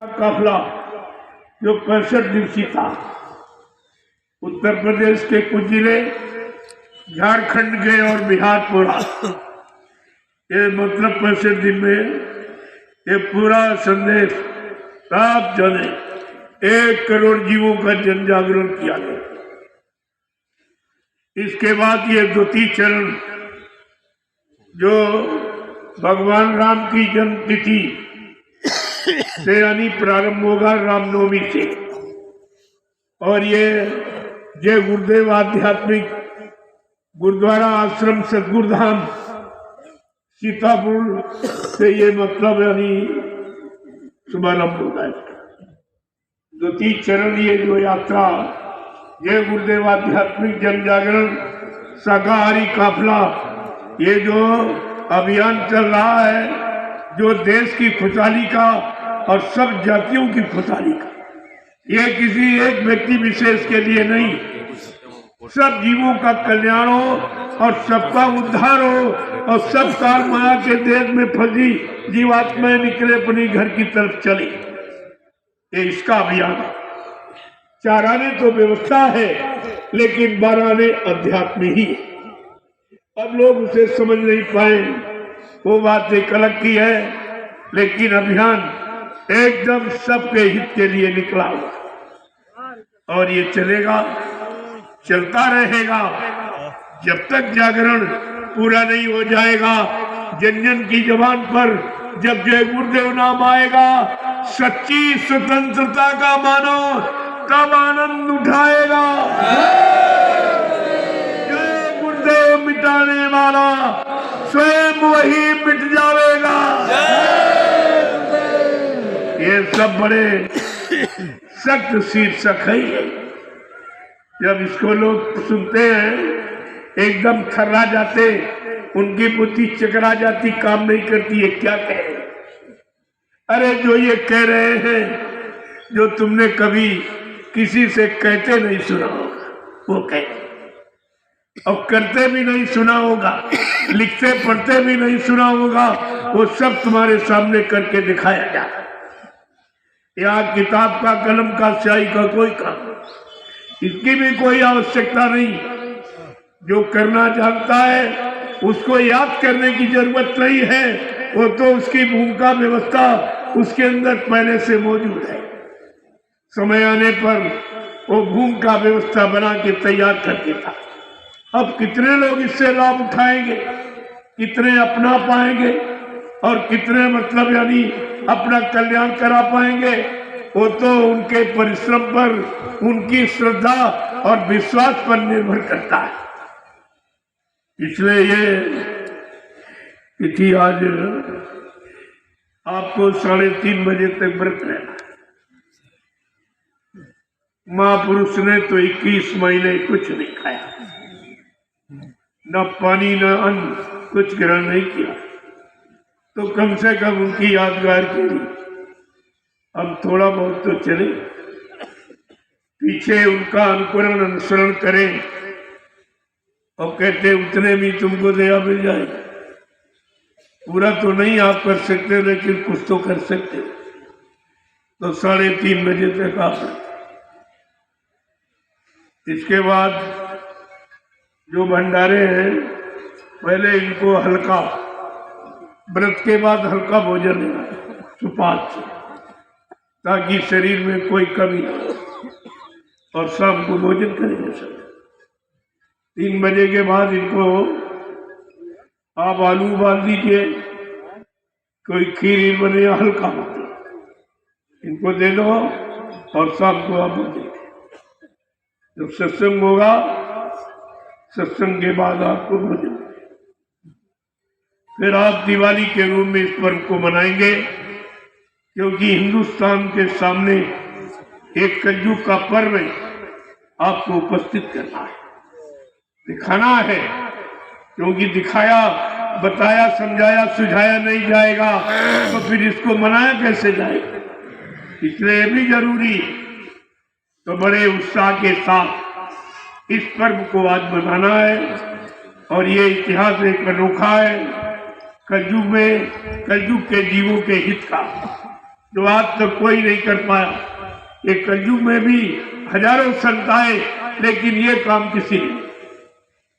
काफिला जो 65 दिवसीय था, उत्तर प्रदेश के कुछ जिले, झारखंड के और बिहार पूरा, ये मतलब 65 दिन में ये पूरा संदेश सब जने 1 करोड़ जीवों का जन जागरण किया गया। इसके बाद ये द्वितीय चरण जो भगवान राम की जन्म तिथि से यानी प्रारंभ होगा रामनवमी से, और ये जय गुरुदेव आध्यात्मिक गुरुद्वारा आश्रम सतगुरुधाम सीतापुर से ये मतलब यानी शुभारंभ होगा। द्वितीय चरण ये जो यात्रा जय गुरुदेव आध्यात्मिक जन जागरण शाकाहारी काफिला, ये जो अभियान चल रहा है, जो देश की खुशहाली का और सब जातियों की खुशहाली का, ये किसी एक व्यक्ति विशेष के लिए नहीं, सब जीवों का कल्याण हो और सबका उद्धार हो और सब काल माया के देश में फंसी जीवात्माएं निकले अपनी घर की तरफ चले, ये इसका अभियान है। 4 आने तो व्यवस्था है, लेकिन 12 आने अध्यात्म ही है। अब लोग उसे समझ नहीं पाए, वो बात एक अलग की है, लेकिन अभियान एकदम सबके हित के लिए निकला हुआ और ये चलेगा, चलता रहेगा जब तक जागरण पूरा नहीं हो जाएगा। जन जन की जबान पर जब जय गुरुदेव नाम आएगा, सच्ची स्वतंत्रता का मानो तब आनंद उठाएगा। जय गुरुदेव मिटाने वाला स्वयं वही मिट जाएगा। ये सब बड़े सख्त शीर्षक है। जब इसको लोग सुनते हैं एकदम थर्रा जाते, उनकी बुद्धि चकरा जाती, काम नहीं करती, ये क्या कह रहे हैं। अरे जो ये कह रहे हैं, जो तुमने कभी किसी से कहते नहीं सुना होगा वो कहते, और करते भी नहीं सुना होगा, लिखते पढ़ते भी नहीं सुना होगा, वो सब तुम्हारे सामने करके दिखाया जा रहा है। यहाँ किताब का, कलम का, स्याही का कोई काम, इसकी भी कोई आवश्यकता नहीं। जो करना जानता है उसको याद करने की जरूरत नहीं है, वो तो उसकी भूमिका व्यवस्था उसके अंदर पहले से मौजूद है। समय आने पर वो भूमिका व्यवस्था बना के तैयार कर देता। अब कितने लोग इससे लाभ उठाएंगे, कितने अपना पाएंगे और कितने मतलब यानी अपना कल्याण करा पाएंगे, वो तो उनके परिश्रम पर, उनकी श्रद्धा और विश्वास पर निर्भर करता है। इसलिए ये तिथि आज आपको 3:30 बजे तक व्रत रहना। महापुरुष ने तो 21 महीने कुछ नहीं खाया, न पानी न अन्न कुछ ग्रहण नहीं किया, तो कम से कम उनकी यादगार के लिए हम थोड़ा बहुत तो चले, पीछे उनका अनुकरण अनुसरण करें और कहते उतने भी तुमको दया मिल जाएगी। पूरा तो नहीं आप कर सकते, लेकिन कुछ तो कर सकते। तो 3:30 बजे तक आप, इसके बाद जो भंडारे हैं, पहले इनको हल्का, व्रत के बाद हल्का भोजन लेना सुपाच्य से, ताकि शरीर में कोई कमी ना हो, और शाम को भोजन करेंगे सब। 3 बजे के बाद इनको आप आलू उबाल दीजिए, कोई खीर बने या हल्का मतलब इनको दे दो, और शाम को आप भोजन। जब सत्संग होगा, सत्संग के बाद आपको भोजन, फिर आप दिवाली के रूप में इस पर्व को मनाएंगे, क्योंकि हिंदुस्तान के सामने एक कलयुग का पर्व आपको उपस्थित करना है, दिखाना है। क्योंकि दिखाया, बताया, समझाया, सुझाया नहीं जाएगा तो फिर इसको मनाया कैसे जाएगा। इसलिए भी जरूरी, तो बड़े उत्साह के साथ इस पर्व को आज मनाना है। और ये इतिहास एक अनोखा है, कलयुग में, कलयुग के जीवों के हित का। जो आज तक कोई नहीं कर पाया। ये कलयुग में भी हजारों संत आए, लेकिन ये काम किसी ने,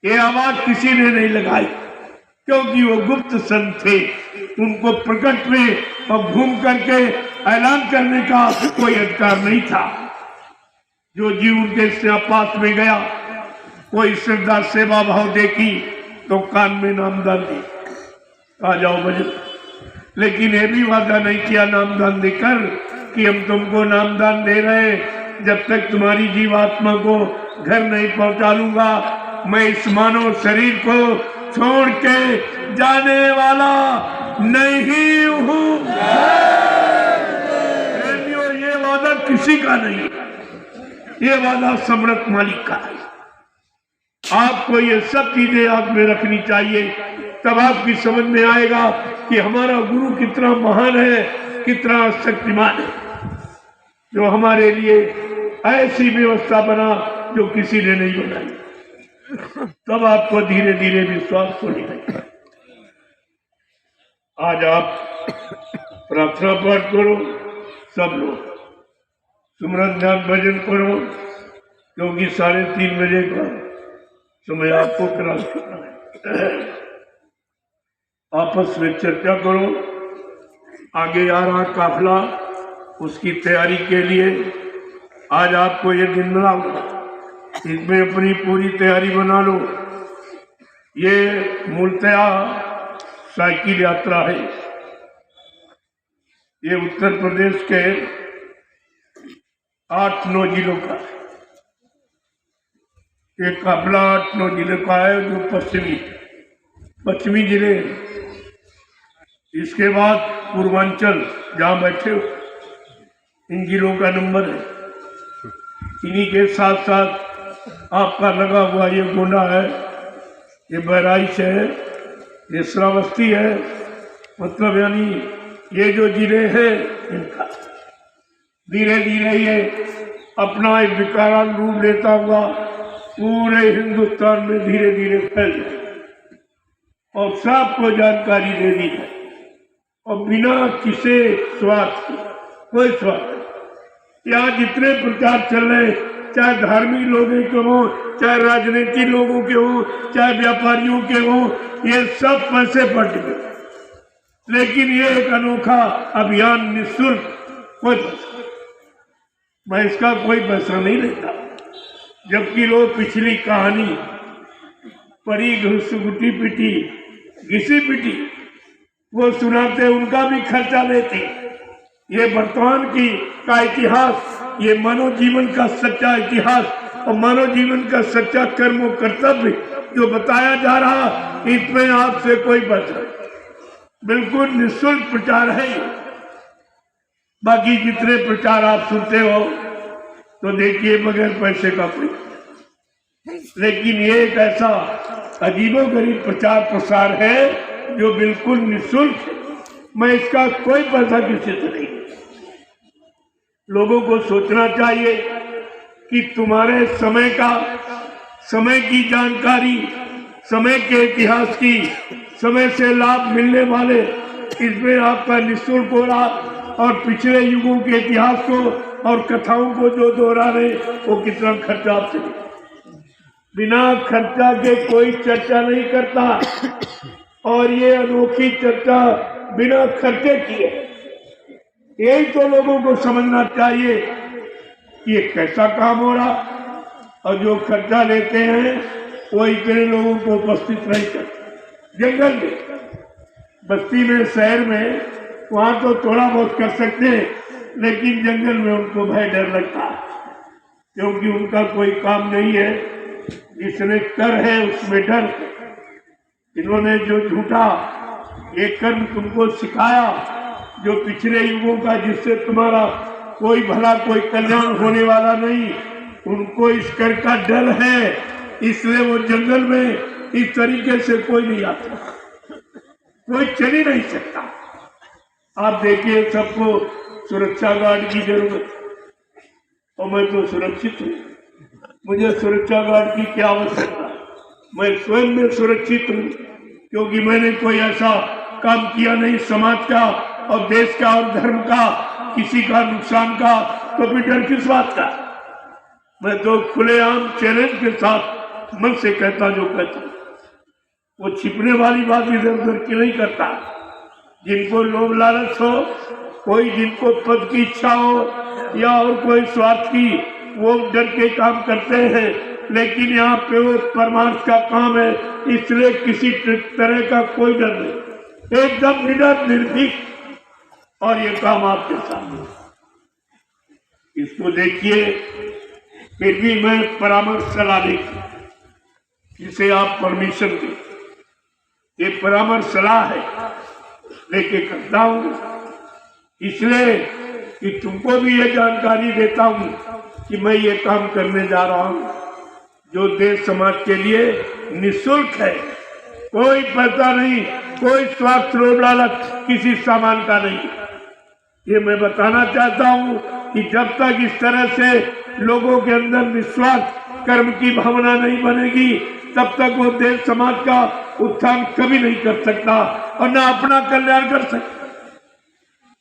ये आवाज किसी ने नहीं लगाई, क्योंकि वो गुप्त संत थे। उनको प्रकट में और घूम करके ऐलान करने का कोई अधिकार नहीं था। जो जीव उनके पास में गया, कोई श्रद्धा सेवा भाव देखी तो कान में नामदान दी, आ जाओ भजन। लेकिन ये भी वादा नहीं किया नामदान देकर कि हम तुमको नामदान दे रहे, जब तक तुम्हारी जीवात्मा को घर नहीं पहुंचा लूंगा मैं इस मानव शरीर को छोड़ के जाने वाला नहीं हूं। ये वादा किसी का नहीं, ये वादा सम्राट मालिक का है। आपको ये सब चीजें आप में रखनी चाहिए, तब आपकी समझ में आएगा कि हमारा गुरु कितना महान है, कितना शक्तिमान है, जो हमारे लिए ऐसी व्यवस्था बना जो किसी ने नहीं बनाई। तब आपको धीरे धीरे विश्वास होने लगेगा। आज आप प्रार्थना पाठ करो, सब लोग सुमरन ध्यान भजन करो, क्योंकि 3:30 बजे का समय आपको क्रॉस करना है। आपस में चर्चा करो, आगे आ रहा काफिला, उसकी तैयारी के लिए आज आपको ये दिन मिला, इसमें अपनी पूरी तैयारी बना लो। ये मूलतया साइकिल यात्रा है। ये उत्तर प्रदेश के 8-9 जिलों का एक काफिला 8-9 जिले का है, जो पश्चिमी जिले। इसके बाद पूर्वांचल जहाँ बैठे हो, इन जिलों का नंबर है। इन्हीं के साथ साथ आपका लगा हुआ ये गोंडा है, ये बहराइच है, ये श्रावस्ती है, मतलब यानी ये जो जिले हैं इनका धीरे धीरे ये अपना एक विकराल रूप लेता हुआ पूरे हिंदुस्तान में धीरे धीरे फैल जाए और सबको जानकारी दे दी जाए, और बिना किसी स्वार्थ के, कोई स्वार्थ नहीं। यहाँ जितने प्रचार चल रहे, चाहे धार्मिक लोगों के हों, चाहे राजनीतिक लोगों के हों, चाहे व्यापारियों के हों, ये सब पैसे फट गए। लेकिन ये एक अनोखा अभियान निःशुल्क, कोई पैसा, मैं इसका कोई पैसा नहीं लेता। जबकि लोग पिछली कहानी परी घुसगुटी पिटी घिसी पिटी वो सुनाते, उनका भी खर्चा लेते। ये वर्तमान की का इतिहास, ये मानव जीवन का सच्चा इतिहास और मानव जीवन का सच्चा कर्म और कर्तव्य जो बताया जा रहा, इसमें आपसे कोई पैसा, बिल्कुल निःशुल्क प्रचार है। बाकी जितने प्रचार आप सुनते हो तो देखिए बगैर पैसे का कोई, लेकिन ये एक ऐसा अजीबोगरीब प्रचार प्रसार है जो बिल्कुल निःशुल्क है। मैं इसका कोई पैसा किसी से नहीं। लोगों को सोचना चाहिए कि तुम्हारे समय की जानकारी, समय के इतिहास की, समय से लाभ मिलने वाले, इसमें आपका निःशुल्क हो रहा, और पिछले युगों के इतिहास को और कथाओं को जो दोहरा रहे, वो कितना खर्चा आपसे। बिना खर्चा के कोई चर्चा नहीं करता, और ये अनोखी चर्चा बिना खर्चे की है। यही तो लोगों को समझना चाहिए कि ये कैसा काम हो रहा, और जो खर्चा लेते हैं वो इतने लोगों को उपस्थित नहीं करते। जंगल में, बस्ती में, शहर में, वहां तो थोड़ा बहुत कर सकते हैं, लेकिन जंगल में उनको भय डर लगता है, क्योंकि उनका कोई काम नहीं है। जिसने कर है उसमें डर। इन्होंने जो झूठा ये कर्म तुमको सिखाया, जो पिछले युगों का, जिससे तुम्हारा कोई भला कोई कल्याण होने वाला नहीं, उनको इस कर का डर है, इसलिए वो जंगल में इस तरीके से कोई नहीं आता, कोई चल ही नहीं सकता। आप देखिए, सबको सुरक्षा गार्ड की जरूरत, और मैं तो सुरक्षित हूँ, मुझे सुरक्षा गार्ड की क्या आवश्यकता, मैं स्वयं में सुरक्षित हूँ, क्योंकि मैंने कोई ऐसा काम किया नहीं समाज का और देश का और धर्म का किसी का नुकसान का, तो फिर डर किस बात का। मैं तो खुलेआम चैलेंज के साथ मन से कहता जो कहता, वो छिपने वाली बात इधर उधर की नहीं करता। जिनको लोभ लालच हो, कोई जिनको पद की इच्छा हो या और कोई स्वार्थ की, वो डर के काम करते हैं। लेकिन यहाँ पे वो परमार्थ का काम है, इसलिए किसी तरह का कोई डर नहीं, एकदम निडर निर्भीक। और ये काम आपके सामने, इसको देखिए। फिर भी मैं परामर्श सलाह देगी, जिसे आप परमिशन दें। ये परामर्श सलाह है, लेके करता हूँ इसलिए कि तुमको भी ये जानकारी देता हूँ कि मैं ये काम करने जा रहा हूँ जो देश समाज के लिए निःशुल्क है। कोई पैसा नहीं, कोई स्वार्थ लोभ लालच किसी सामान का नहीं। ये मैं बताना चाहता हूँ कि जब तक इस तरह से लोगों के अंदर निस्वार्थ कर्म की भावना नहीं बनेगी, तब तक वो देश समाज का उत्थान कभी नहीं कर सकता और न अपना कल्याण कर सकता।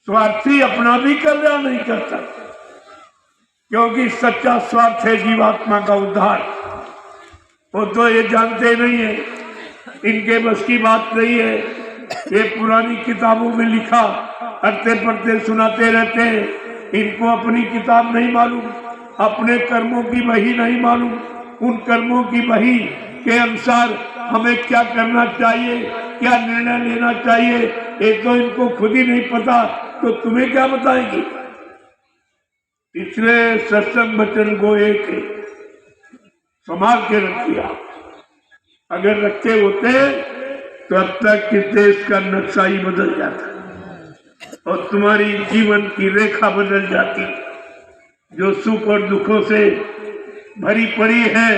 स्वार्थी अपना भी कल्याण नहीं कर सकता, क्योंकि सच्चा स्वार्थ है जीवात्मा का उद्धार। वो तो ये जानते नहीं है, इनके बस की बात नहीं है। ये पुरानी किताबों में लिखा पढ़ते पढ़ते सुनाते रहते हैं। इनको अपनी किताब नहीं मालूम, अपने कर्मों की वही नहीं मालूम। उन कर्मों की वही के अनुसार हमें क्या करना चाहिए, क्या निर्णय लेना चाहिए, ये तो इनको खुद ही नहीं पता, तो तुम्हें क्या बताएंगे। इसलिए सत्संग वचन को एक संभाल के रखिए। अगर रखे होते तो अब तक इस देश का नक्शा ही बदल जाता और तुम्हारी जीवन की रेखा बदल जाती। जो सुख और दुखों से भरी पड़ी है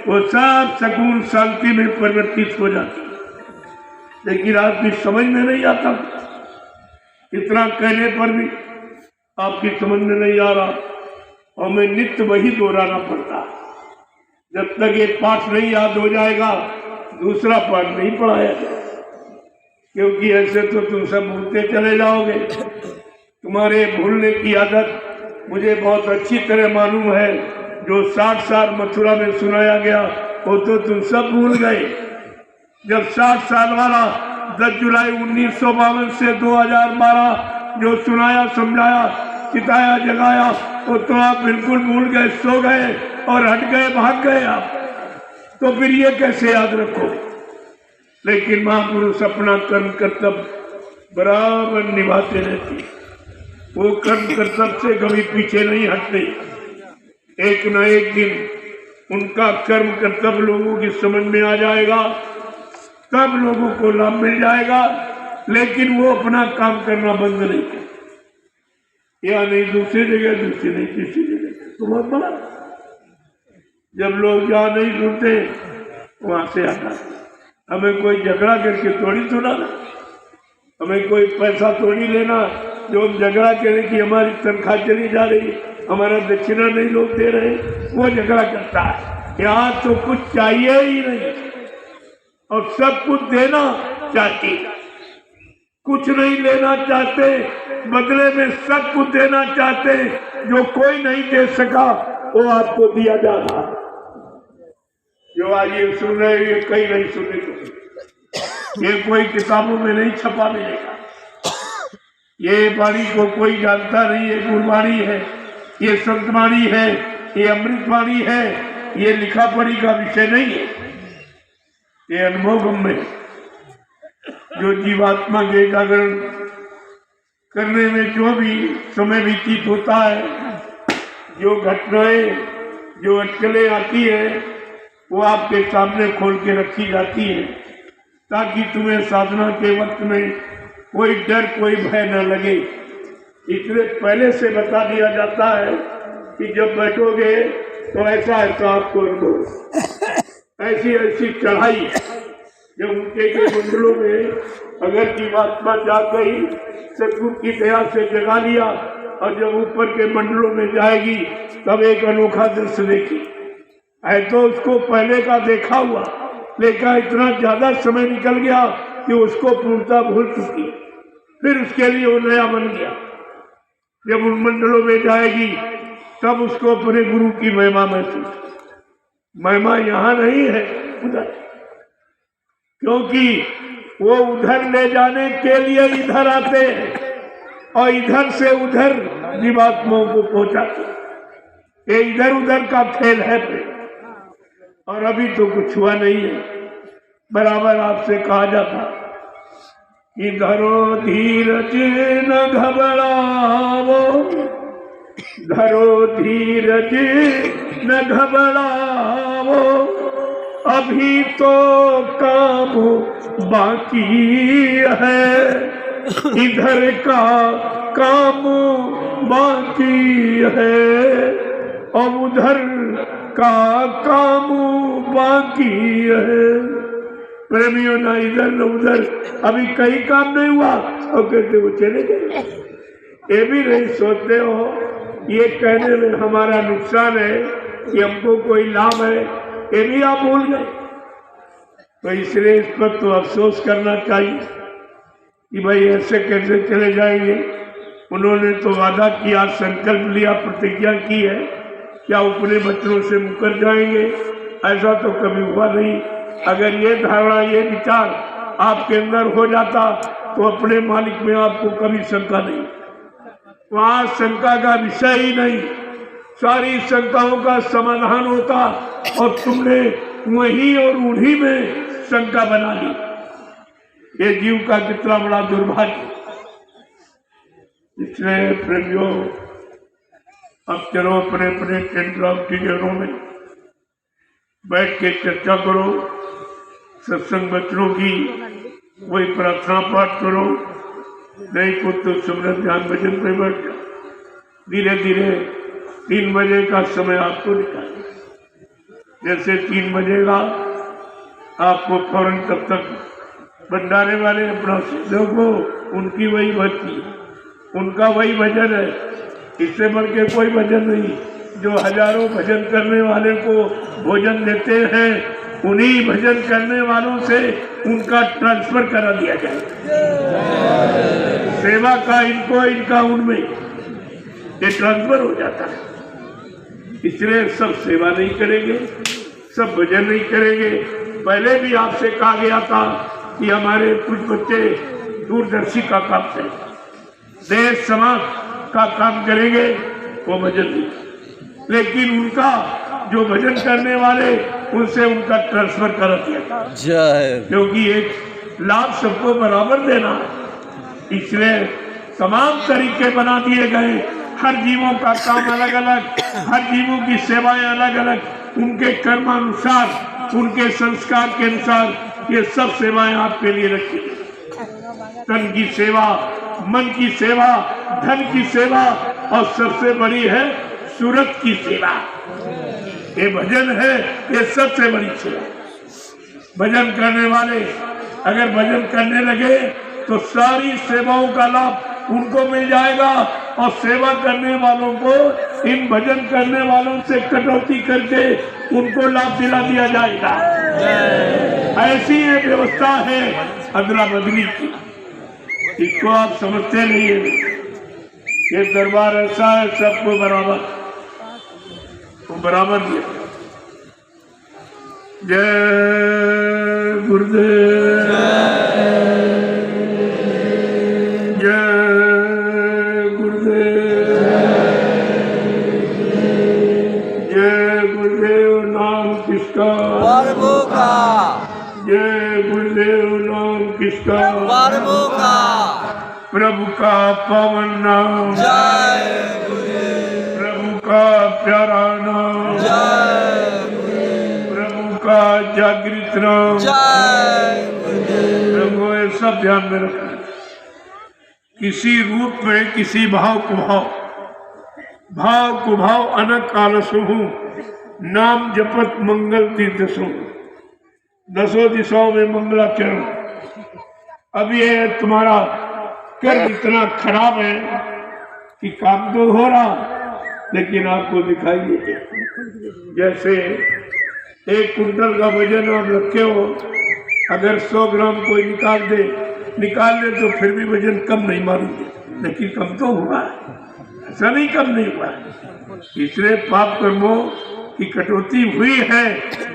वो सब सुकून शांति में परिवर्तित हो जाती। लेकिन आपकी समझ में नहीं आता, इतना कहने पर भी आपकी समझ में नहीं आ रहा और मैं नित्य वही दोहराना पड़ता। जब तक एक पाठ नहीं याद हो जाएगा दूसरा पाठ नहीं पढ़ाया जाए, क्योंकि ऐसे तो तुम सब भूलते चले जाओगे। तुम्हारे भूलने की आदत मुझे बहुत अच्छी तरह मालूम है। जो 60 साल मथुरा में सुनाया गया वो तो तुम सब भूल गए। जब 60 साल वाला 10 जुलाई 1952 से 2012 जो सुनाया समझाया चिताया जगाया वो तो आप बिल्कुल भूल गए, सो गए और हट गए, भाग गए आप। तो फिर ये कैसे याद रखो। लेकिन महापुरुष अपना कर्म कर्तव्य बराबर निभाते रहते। वो कर्म कर्तव्य से कभी पीछे नहीं हटते। एक न एक दिन उनका कर्म कर्तव्य लोगों की समझ में आ जाएगा, तब लोगों को लाभ मिल जाएगा। लेकिन वो अपना काम करना बंद नहीं करते, या नहीं दूसरी जगह, दूसरी नहीं तीसरी जगह। तो बहुत बड़ा, जब लोग जहाँ नहीं सुनते वहां से आता। हमें कोई झगड़ा करके थोड़ी सुनाना, हमें कोई पैसा थोड़ी लेना जो हम झगड़ा करें कि हमारी तनख्वाह चली जा रही, हमारा दक्षिणा नहीं लोग दे रहे, वो झगड़ा करता है। यहाँ तो कुछ चाहिए ही नहीं और सब कुछ देना चाहते, कुछ नहीं लेना चाहते, बदले में सब कुछ देना चाहते। जो कोई नहीं दे सका वो आपको दिया जा रहा। जो आज ये सुन रहे ये कहीं नहीं सुने को, ये कोई किताबों में नहीं छपा मिलेगा। ये वाणी को कोई जानता नहीं, ये गुरबाणी है, ये संतवाणी है, ये अमृतवाणी है, ये लिखा पढ़ी का विषय नहीं है। ये अनुभव में जो जीवात्मा के जागरण करने में जो भी समय व्यतीत होता है, जो घटनाएं जो अटकलें आती है वो आपके सामने खोल के रखी जाती है, ताकि तुम्हें साधना के वक्त में कोई डर कोई भय न लगे। इसलिए पहले से बता दिया जाता है कि जब बैठोगे तो ऐसा ऐसा आपको ऐसी ऐसी चढ़ाई। जब उनके कुंडलों में अगर जीवात्मा जाग गई, सतगुरु की दया से जगा लिया, और जब ऊपर के मंडलों में जाएगी तब एक अनोखा दृश्य देखी है। तो उसको पहले का देखा हुआ, लेकिन इतना ज्यादा समय निकल गया कि उसको पूर्णता भूल चुकी। फिर उसके लिए वो नया बन गया। जब उन मंडलों में जाएगी तब उसको अपने गुरु की महिमा महसूस। महिमा यहाँ नहीं है, उधर, क्योंकि वो उधर ले जाने के लिए इधर आते हैं और इधर से उधर जीवात्माओं को पहुंचाते हैं। ये इधर उधर का खेल है और अभी तो कुछ हुआ नहीं है। बराबर आपसे कहा जाता कि धरो धीरज न घबराओ, धरो धीरज न घबराओ, अभी तो काम बाकी है, इधर का काम बाकी है और उधर का काम बाकी है। प्रेमियों ना इधर न उधर, अभी कहीं काम नहीं हुआ और कहते वो चले गए। ये भी नहीं सोचते हो ये कहने में हमारा नुकसान है कि हमको कोई लाभ है, ये भी आप भूल गए। तो इसलिए इस पर तो अफसोस करना चाहिए कि भाई ऐसे कैसे चले जाएंगे। उन्होंने तो वादा किया, संकल्प लिया, प्रतिज्ञा की है, क्या अपने बच्चों से मुकर जाएंगे? ऐसा तो कभी हुआ नहीं। अगर ये धारणा, ये विचार आपके अंदर हो जाता तो अपने मालिक में आपको कभी शंका नहीं, वहां शंका का विषय ही नहीं, सारी शंकाओं का समाधान होता और तुमने वही और उन्हीं में शंका बना ली। ये जीव का कितना बड़ा दुर्भाग्य। इसलिए प्रेमियों, अब चलो अपने अपने टेंट हाउस की जगहों में बैठ के चर्चा करो, सत्संग बच्चों की वही प्रार्थना पाठ करो, नहीं को तो सुमरन ध्यान भजन पे बैठ जाओ। धीरे धीरे 3 बजे का समय आपको निकालें। जैसे 3 बजेगा आपको फौरन तब तक भंडारे वाले अपना देखो, उनकी वही भक्ति, उनका वही भजन है, इससे बढ़ के कोई भजन नहीं। जो हजारों भजन करने वाले को भोजन देते हैं, उन्हीं भजन करने वालों से उनका ट्रांसफर करा दिया जाए। सेवा का इनको, इनका उनमें, ये ट्रांसफर हो जाता है। इसलिए सब सेवा नहीं करेंगे, सब भजन नहीं करेंगे। पहले भी आपसे कहा गया था कि हमारे कुछ बच्चे दूरदर्शी का काम करेंगे, देश समाज का काम करेंगे, वो भजन नहीं। लेकिन उनका जो भजन करने वाले, उनसे उनका ट्रांसफर कर दिया, क्योंकि एक लाभ सबको बराबर देना है। इसलिए तमाम तरीके बना दिए गए। हर जीवों का काम अलग अलग, हर जीवों की सेवाएं अलग अलग, उनके कर्मानुसार, उनके संस्कार के अनुसार ये सब सेवाएं आपके लिए रखी। तन की सेवा, मन की सेवा, धन की सेवा और सबसे बड़ी है सूरत की सेवा। ये भजन है, ये सबसे बड़ी सेवा। भजन करने वाले अगर भजन करने लगे तो सारी सेवाओं का लाभ उनको मिल जाएगा और सेवा करने वालों को इन भजन करने वालों से कटौती करके उनको लाभ दिला दिया जाएगा। ऐसी ये व्यवस्था है अदला बदली की। इसको आप समझते नहीं है। ये दरबार ऐसा है, सबको बराबर, तो बराबर दिया। जय गुरुदेव, जय गुरुदेव, जय गुरुदेव। नाम किसका? प्रभु का। जय गुरुदेव। नाम किसका? प्रभु का। प्रभु का पावन नाम, जय प्रभु का प्यारा नाम, जय प्रभु का जागृत नाम। जय प्रभु ये सब ध्यान में रखना। किसी रूप में किसी भाव को भाव, भाव को भाव अनक आलसु हूँ, नाम जपत मंगल तीर्थसु। 10 दिशाओं में मंगलाचरण। अब ये तुम्हारा कर्म इतना खराब है कि काम तो हो रहा लेकिन आपको दिखाई नहीं देता। जैसे 1 कुंटल का वजन आप रखे हो, अगर 100 ग्राम कोई निकाल दे तो फिर भी वजन कम नहीं मारूंगे, लेकिन कम तो हुआ है। ऐसा नहीं कम नहीं हुआ। इसलिए पाप कर्मों की कटौती हुई है,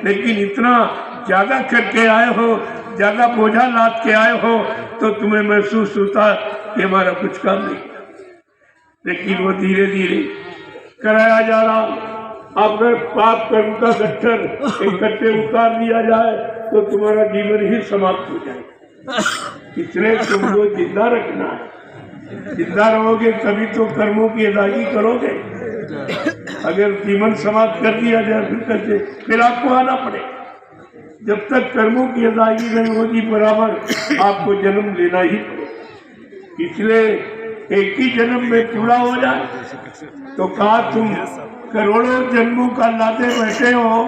लेकिन इतना ज्यादा करके आए हो, ज्यादा बोझा लाद के आए हो, तो तुम्हें महसूस होता कि हमारा कुछ काम नहीं, लेकिन वो धीरे धीरे कराया जा रहा। अगर पाप कर्म का गट्ठर इकट्ठे उतार दिया जाए तो तुम्हारा जीवन ही समाप्त हो जाए। इसलिए तुमको जिंदा रखना है। जिंदा रहोगे तभी तो कर्मों की अदायगी करोगे। अगर जीवन समाप्त कर दिया जाए फिर आपको आना पड़ेगा। जब तक कर्मों की अदायगी नहीं होगी बराबर आपको जन्म लेना ही पड़ेगा। इसलिए एक ही जन्म में पूरा हो जाए तो कहा तुम करोड़ों जन्मों का लादे बैठे हो,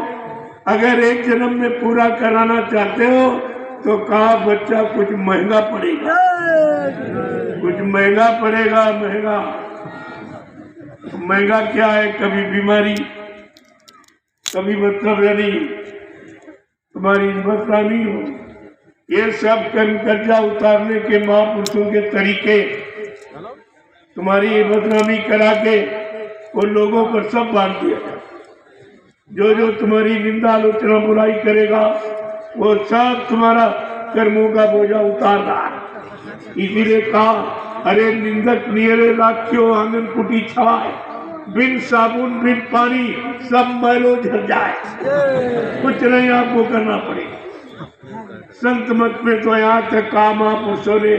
अगर एक जन्म में पूरा कराना चाहते हो तो कहा बच्चा कुछ महंगा पड़ेगा, कुछ महंगा पड़ेगा। महंगा महंगा क्या है? कभी बीमारी, कभी मतलब यानी तुम्हारी बदनामी हो। ये सब कर्म कर्जा उतारने के महापुरुषों के तरीके तुम्हारी बदनामी करा के वो लोगों पर सब बांट दिया। जो तुम्हारी निंदा आलोचना बुराई करेगा वो सब तुम्हारा कर्मों का बोझा उतार रहा है। इसीलिए कहा अरे निंदक नियरे लाख्यो आंगन कुटी छाए, बिन साबुन बिन पानी सब मैलो झर जाए। कुछ नहीं आपको करना पड़ेगा। संत मत में तो यहाँ तक काम महापुरुषों ने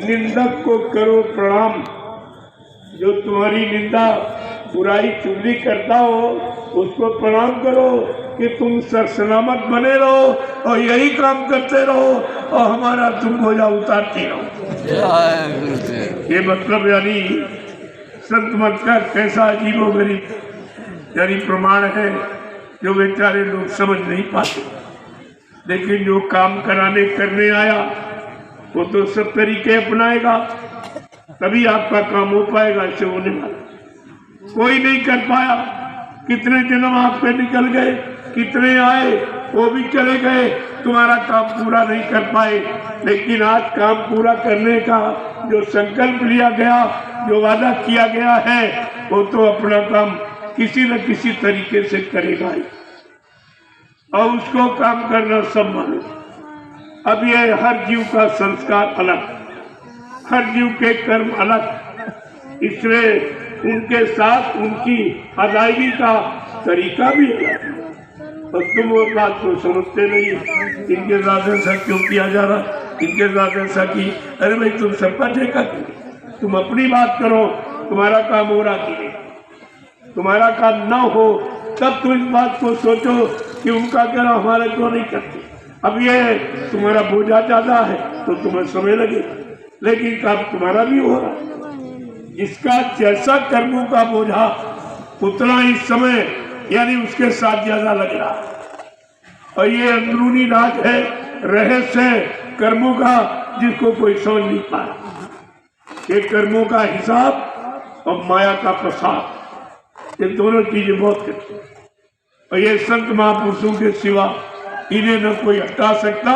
निंदक को करो प्रणाम। जो तुम्हारी निंदा बुराई चुगली करता हो उसको प्रणाम करो कि तुम सरसलामत बने रहो और यही काम करते रहो और हमारा तुम बोझा उतारते रहो। ये मतलब यानी संत मत का कैसा अजीबोगरीब यानी प्रमाण है जो बेचारे लोग समझ नहीं पाते। लेकिन जो काम कराने करने आया वो तो सब तरीके अपनाएगा, तभी आपका काम हो पाएगा। ऐसे होने वाला कोई नहीं कर पाया। कितने जन्म आप पे निकल गए, कितने आए वो भी चले गए, तुम्हारा काम पूरा नहीं कर पाए। लेकिन आज काम पूरा करने का जो संकल्प लिया गया, जो वादा किया गया है, वो तो अपना काम किसी न किसी तरीके से करेगा ही, और उसको काम करना सब मालूम। अब ये हर जीव का संस्कार अलग, हर जीव के कर्म अलग, इसलिए उनके साथ उनकी अदायगी का तरीका भी अलग है। और तुम वो बात को समझते नहीं। इनके साथ ऐसा क्यों किया जा रहा, इनके साथ ऐसा की, अरे भाई तुम सबका ठेका करो, तुम अपनी बात करो। तुम्हारा काम हो रहा कि नहीं, तुम्हारा काम ना हो तब तुम इस बात को सोचो कि उनका कहना हमारे क्यों नहीं करते। अब ये तुम्हारा बोझा ज्यादा है तो तुम्हें समय लगेगा, लेकिन काम तुम्हारा भी हो रहा है। जिसका जैसा कर्मों का बोझा उतना ही समय यानी उसके साथ ज्यादा लग रहा है। और ये अंदरूनी राज है, रहस्य कर्मों का, जिसको कोई समझ नहीं पा रहा। ये कर्मों का हिसाब और माया का प्रसाद, ये दोनों चीजें बहुत करती हैं। और ये संत महापुरुषों के सिवा इन्हें न कोई हटा सकता,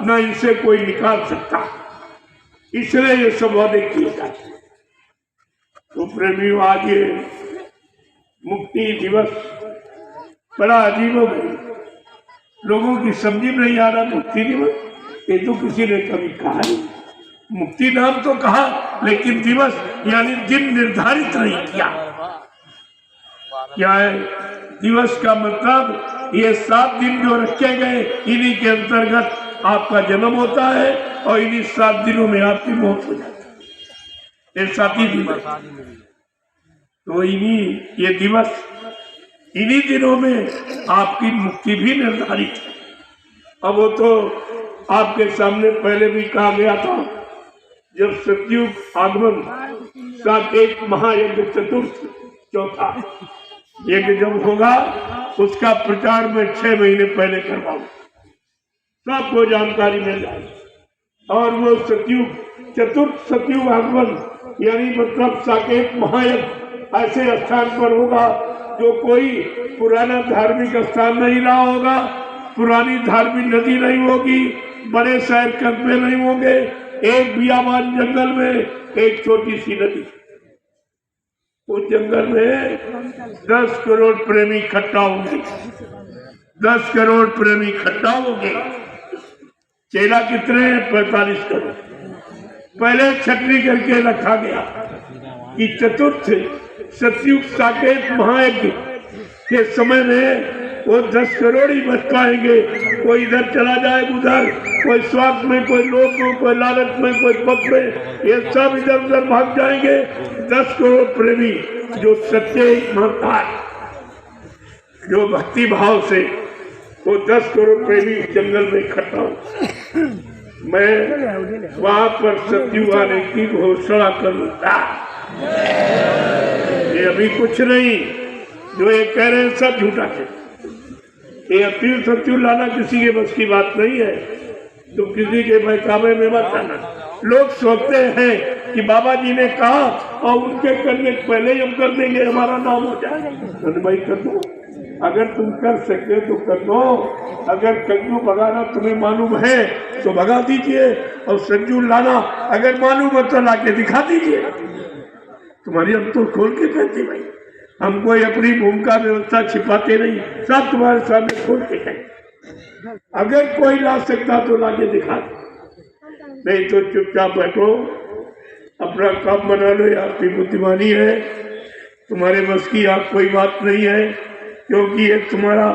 न इनसे कोई निकाल सकता। इसलिए ये सब वादे किए जाते। तो प्रेमियों, आज ये मुक्ति दिवस बड़ा अजीब हो गई, लोगों की समझ में नहीं आ रहा। मुक्ति दिवस ये तो किसी ने कभी कहा नहीं। मुक्ति नाम तो कहा, लेकिन दिवस यानी दिन निर्धारित नहीं किया। क्या है दिवस का मतलब? ये 7 दिन जो रखे गए, इन्हीं के अंतर्गत आपका जन्म होता है और इन्हीं 7 दिनों में आपकी मौत हो जाती है। ये 7 ही दिन, तो इन्हीं ये दिवस, इन्हीं दिनों में आपकी मुक्ति भी निर्धारित है। अब वो तो आपके सामने पहले भी कहा गया था, जब सतयुग आगमन साकेत महायज्ञ चतुर्थ चौथा यज्ञ जब होगा, उसका प्रचार में 6 महीने पहले करवाऊं, सबको जानकारी मिल जाए। और वो सतयुग चतुर्थ सतयुग आगमन यानी मतलब साकेत महायज्ञ ऐसे स्थान पर होगा जो कोई पुराना धार्मिक स्थान नहीं रहा होगा, पुरानी धार्मिक नदी नहीं होगी, बड़े शहर कस्बे नहीं होंगे, एक बियाबान जंगल में एक छोटी सी नदी, उस जंगल में 10 करोड़ प्रेमी इकट्ठा होंगे, 10 करोड़ प्रेमी इकट्ठा होंगे। चेला कितने हैं? 45 करोड़। पहले छटनी करके रखा गया कि चतुर्थ सतयुग साकेत महायज्ञ के समय में वो 10 करोड़ ही बच पाएंगे। कोई इधर चला जाए, उधर, कोई स्वार्थ में, कोई लोभ में, कोई लालच में, कोई पद में, ये सब इधर उधर भाग जाएंगे। 10 करोड़ प्रेमी जो सच्चे ईमानदार, जो भक्ति भाव से, वो 10 करोड़ प्रेमी जंगल में इकट्ठा हो। मैं वहां पर सतयुग आने की घोषणा करूंगा। ये अभी कुछ नहीं, जो ये कह रहे हैं सब झूठा है। ये अपील सत्यु लाना किसी के बस की बात नहीं है। तुम किसी के बहकावे में मत आना। लोग सोचते हैं कि बाबा जी ने कहा और उनके करने पहले ही हम कर देंगे, हमारा नाम हो जाए। भाई कर दो, अगर तुम कर सकते तो कर दो। अगर कलयु भगाना तुम्हें मालूम है तो भगा दीजिए, और सज्जू लाना अगर मालूम है तो लाके दिखा दीजिए। तुम्हारी हम तो खोल के कहते भाई, हम कोई अपनी भूमिका व्यवस्था छिपाते नहीं, सब तुम्हारे सामने खोल के कहें। अगर कोई ला सकता तो लाके दिखा दो, नहीं तो चुपचाप बैठो, अपना काम बना लो। आपकी बुद्धिमानी है, तुम्हारे बस की आप कोई बात नहीं है, क्योंकि ये तुम्हारा,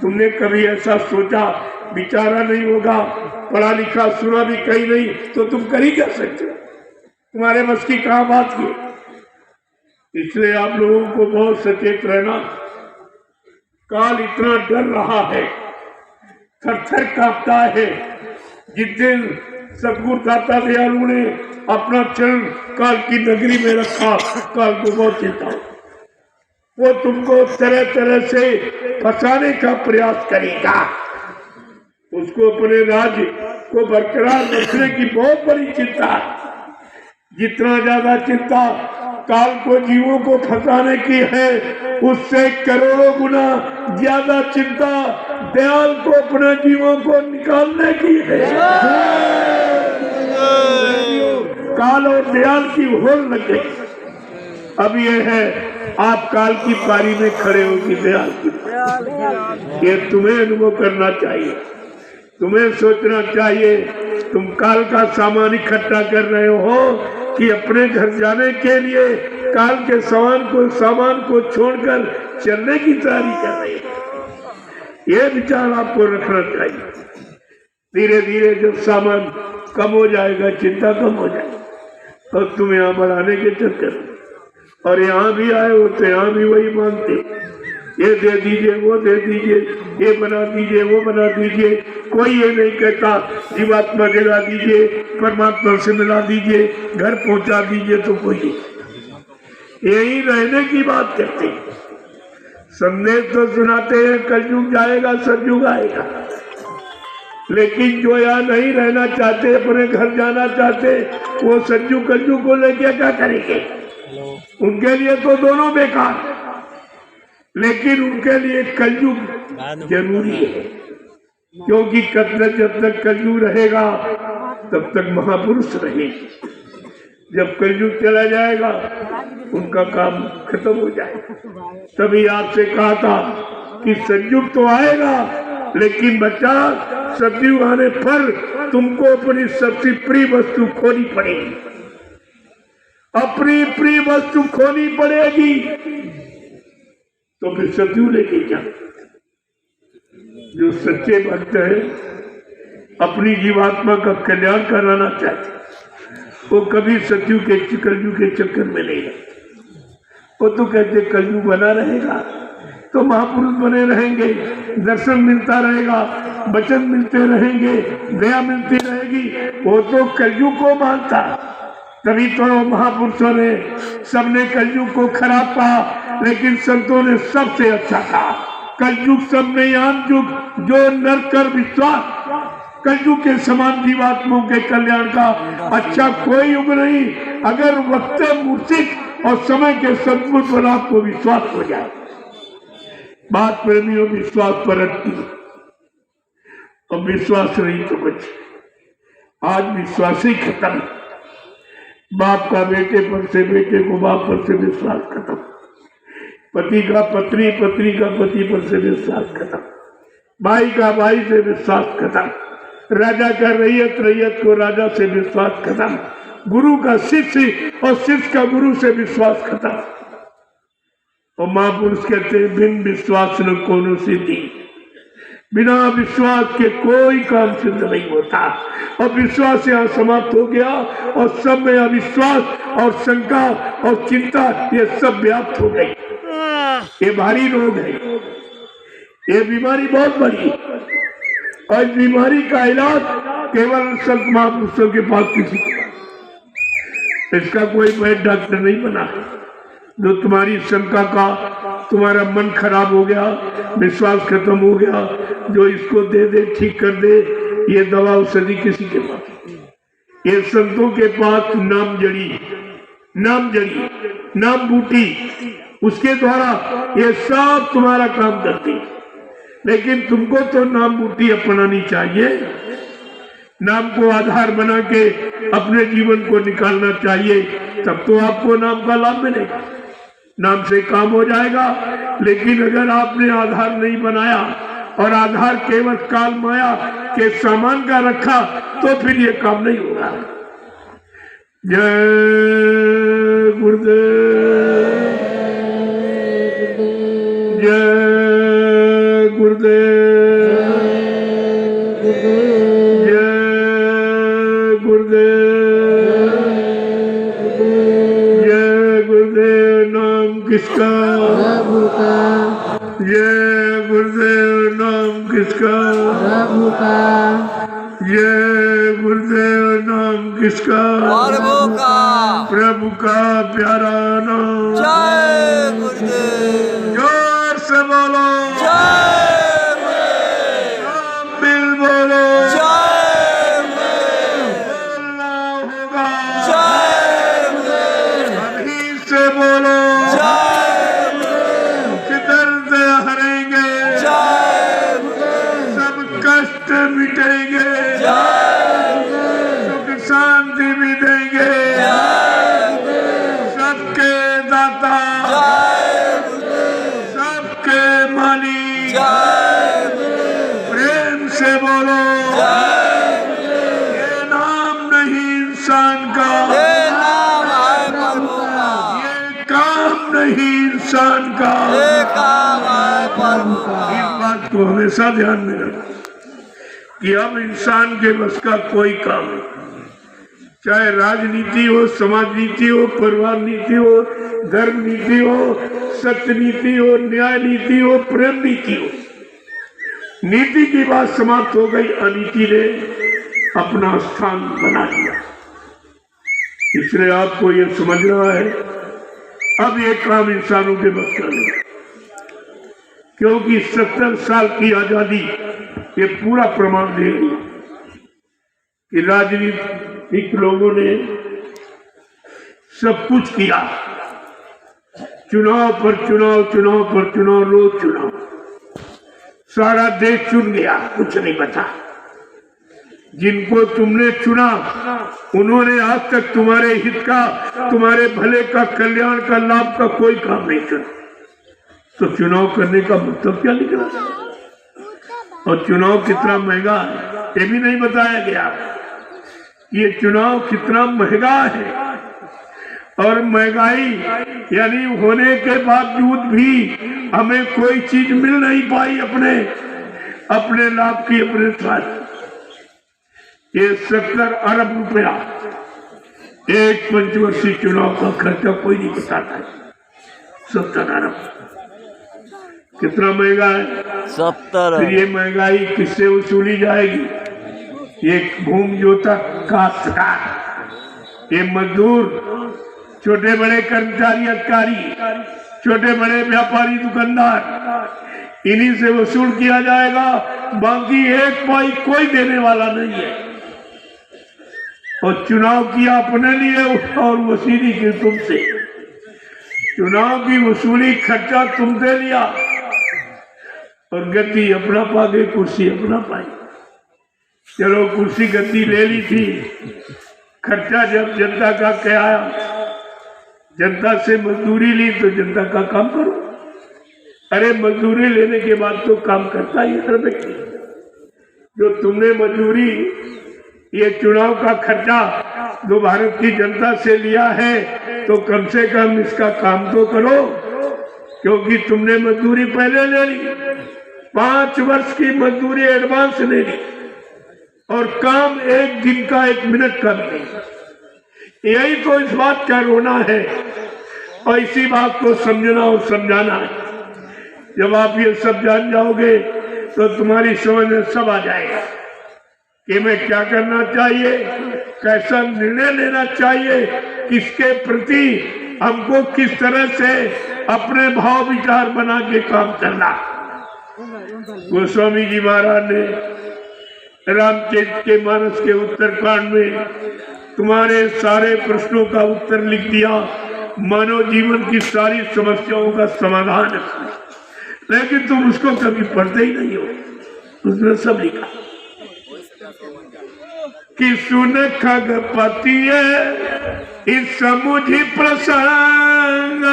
तुमने कभी ऐसा सोचा विचारा नहीं होगा, पढ़ा लिखा सुना भी कहीं नहीं, तो तुम कर ही कर सकते हो। तुम्हारे बस की कहाँ बात की। इसलिए आप लोगों को बहुत सचेत रहना। काल इतना डर रहा है, थर थर कांपता है। जिस दिन सतगुरु दाता दयालु ने अपना चरण काल की नगरी में रखा, काल को बहुत चिंता, वो तुमको तरह तरह से फंसाने का प्रयास करेगा। उसको अपने राज्य को बरकरार रखने की बहुत बड़ी चिंता है। जितना ज्यादा चिंता काल को जीवों को फंसाने की है, उससे करोड़ों गुना ज्यादा चिंता दयाल को अपने जीवों को निकालने की है। काल और दयाल की होड़ लग गई। अब ये है, आप काल की पारी में खड़े हो कि दयाल की। ये तुम्हें अनुभव करना चाहिए, तुम्हें सोचना चाहिए। तुम काल का सामान इकट्ठा कर रहे हो कि अपने घर जाने के लिए काल के सामान को छोड़कर चलने की तैयारी कर रहे हो। ये विचार आपको रखना चाहिए। धीरे धीरे जब सामान कम हो जाएगा, चिंता कम हो जाएगी, तो तुम यहाँ बढ़ाने के चक्कर, और यहाँ भी आए हो तो यहाँ भी वही मांगते, ये दे दीजिए, वो दे दीजिए, ये बना दीजिए, वो बना दीजिए। कोई ये नहीं कहता जीवात्मा दिला दीजिए, परमात्मा से मिला दीजिए, घर पहुंचा दीजिए, तो कोई यही रहने की बात करते हैं। संदेश तो सुनाते हैं कलयुग जाएगा, सतयुग आएगा, लेकिन जो यहाँ नहीं रहना चाहते, अपने घर जाना चाहते, वो सतयुग कलयुग को लेके क्या करेंगे? उनके लिए तो दोनों बेकार, लेकिन उनके लिए कलयुग जरूरी है। क्योंकि जब तक कलयुग रहेगा तब तक महापुरुष रहेंगे। जब कलयुग चला जाएगा उनका काम खत्म हो जाएगा। तभी आपसे कहा था कि सतयुग तो आएगा, लेकिन बच्चा सतयुग आने पर तुमको अपनी सबसे प्रिय वस्तु खोनी पड़ेगी। अपनी प्रिय वस्तु खोनी पड़ेगी, तो फिर सतयुग लेके जा। जो सच्चे भक्त है, अपनी जीवात्मा का कल्याण कराना चाहते, वो कभी सतयुग के कलयुग के चक्कर में नहीं रहते। वो तो कहते कलयुग बना रहेगा तो महापुरुष बने रहेंगे, दर्शन मिलता रहेगा, वचन मिलते रहेंगे, दया मिलती रहेगी। वो तो कलयुग को मानता, तभी तो महापुरुषों ने सबने कलयुग को खराब कहा, लेकिन संतों ने सबसे अच्छा कहा। कलयुग सब में आम युग, जो नर कर विश्वास। कलयुग के समान जीवात्माओं के कल्याण का अच्छा कोई युग नहीं, अगर वक्त मूर्तिक और समय के सद्बुद्ध पर आपको विश्वास हो जाए। बात प्रेमियों विश्वास पर अटकी, और विश्वास नहीं तो बचे। आज विश्वास ही खत्म। बाप का बेटे पर से, बेटे को बाप पर से विश्वास खत्म, पति का पत्नी, पत्नी का पति पर से विश्वास खत्म, भाई का भाई से विश्वास खत्म, राजा का रैयत, रैयत को राजा से विश्वास खत्म, गुरु का शिष्य और शिष्य का गुरु से विश्वास खत्म। और महापुरुष कहते हैं बिन विश्वास न कोनो सिद्धि, बिना विश्वास के कोई काम सिद्ध नहीं होता। और विश्वास यहाँ समाप्त हो गया और सब में अविश्वास और शंका और चिंता ये सब व्याप्त हो गई। ये भारी रोग है, ये बीमारी बहुत बड़ी, और इस बीमारी का इलाज केवल संत महापुरुषों के पास किसी के पास, इसका कोई वैद्य डॉक्टर नहीं बना है। जो तुम्हारी शंका का, तुम्हारा मन खराब हो गया, विश्वास खत्म हो गया, जो इसको दे दे ठीक कर दे, ये दवा औषधि किसी के पास। ये संतों के पास नाम जड़ी, नाम जड़ी, नाम बूटी, उसके द्वारा ये सब तुम्हारा काम करती। लेकिन तुमको तो नाम बूटी अपनानी चाहिए, नाम को आधार बना के अपने जीवन को निकालना चाहिए, तब तो आपको नाम का लाभ मिलेगा, नाम से काम हो जाएगा। लेकिन अगर आपने आधार नहीं बनाया और आधार केवल काल माया के सामान का रखा, तो फिर ये काम नहीं होगा। जय गुरुदेव, जय गुरुदेव, जय गुरुदेव, जय गुरुदेव। नाम किसका? प्रभु का, जय गुरुदेव। नाम किसका? प्रभु का, जय गुरुदेव। नाम किसका? प्रभु का, प्रभु का प्यारा नाम। जय गुरुदेव, जोर से बोलो, जय गुरुदेव, नाम मिल बोलो, जय गुरुदेव, बोलना होगा, जय गुरुदेव, अभी से बोलो, जय गुरुदेव, कि दर्द हरेंगे, जय गुरुदेव, सब कष्ट मिटेंगे, सुख शांति भी देंगे, सबके दाता, सबके मालिक। प्रेम से बोलो, ये नाम नहीं इंसान का, ये नाम है प्रभु का, ये काम नहीं इंसान का। ये काम है प्रभु का। इस बात को हमेशा ध्यान में रखो कि अब इंसान के बस का कोई काम नहीं, चाहे राजनीति हो, समाज नीति हो, परिवार नीति हो, धर्म नीति हो, सत्य नीति हो, न्याय नीति हो, प्रेम नीति हो। नीति की बात समाप्त हो गई, अनीति ने अपना स्थान बना लिया। इसलिए आपको ये समझना है, अब ये काम इंसानों के बस का नहीं, क्योंकि 70 साल की आजादी ये पूरा प्रमाण दे रही है कि राजनीतिक लोगों ने सब कुछ किया, चुनाव पर चुनाव, चुनाव पर चुनाव, रोज चुनाव, सारा देश चुन गया, कुछ नहीं बचा। जिनको तुमने चुना उन्होंने आज तक तुम्हारे हित का, तुम्हारे भले का, कल्याण का, लाभ का कोई काम नहीं चुना। तो चुनाव करने का मतलब क्या निकला? और चुनाव कितना महंगा है ये भी नहीं बताया गया। ये चुनाव कितना महंगा है, और महंगाई यानी होने के बावजूद भी हमें कोई चीज मिल नहीं पाई अपने लाभ की, अपने स्वार्थ। ये 70 अरब रुपया एक पंचवर्षीय चुनाव का खर्चा कोई नहीं बताता। 70 अरब कितना महंगा है? 70। फिर ये महंगाई किससे वसूली जाएगी? ये भूमि जोता काश्तकार, ये मजदूर, छोटे बड़े कर्मचारी, अधिकारी, छोटे बड़े व्यापारी, दुकानदार, इन्हीं से वसूल किया जाएगा। बाकी एक पाई कोई देने वाला नहीं है। और चुनाव किया अपने लिए और वसूली की तुमसे। चुनाव की वसूली खर्चा तुमसे लिया और गति अपना पा गई, कुर्सी अपना पाई। चलो कुर्सी गति ले ली थी, खर्चा जब जनता का क्या आया, जनता से मजदूरी ली तो जनता का काम करो। अरे मजदूरी लेने के बाद तो काम करता ही हर व्यक्ति। जो तुमने मजदूरी, ये चुनाव का खर्चा जो भारत की जनता से लिया है, तो कम से कम इसका काम तो करो, क्योंकि तुमने मजदूरी पहले ले ली, 5 वर्ष की मजदूरी एडवांस ले ली, और काम 1 दिन का 1 मिनट का नहीं। यही तो इस बात का रोना है, और इसी बात को समझना और समझाना है। जब आप ये सब जान जाओगे तो तुम्हारी समझ में सब आ जाएगा कि मैं क्या करना चाहिए, कैसा निर्णय लेना चाहिए, किसके प्रति हमको किस तरह से अपने भाव विचार बना के काम करना। गोस्वामी जी महाराज ने रामचरित के मानस के उत्तरकांड में तुम्हारे सारे प्रश्नों का उत्तर लिख दिया, मानव जीवन की सारी समस्याओं का समाधान है, लेकिन तुम उसको कभी पढ़ते ही नहीं हो। उसने सब लिखा कि सुन खगपति इस समुझी प्रसंग,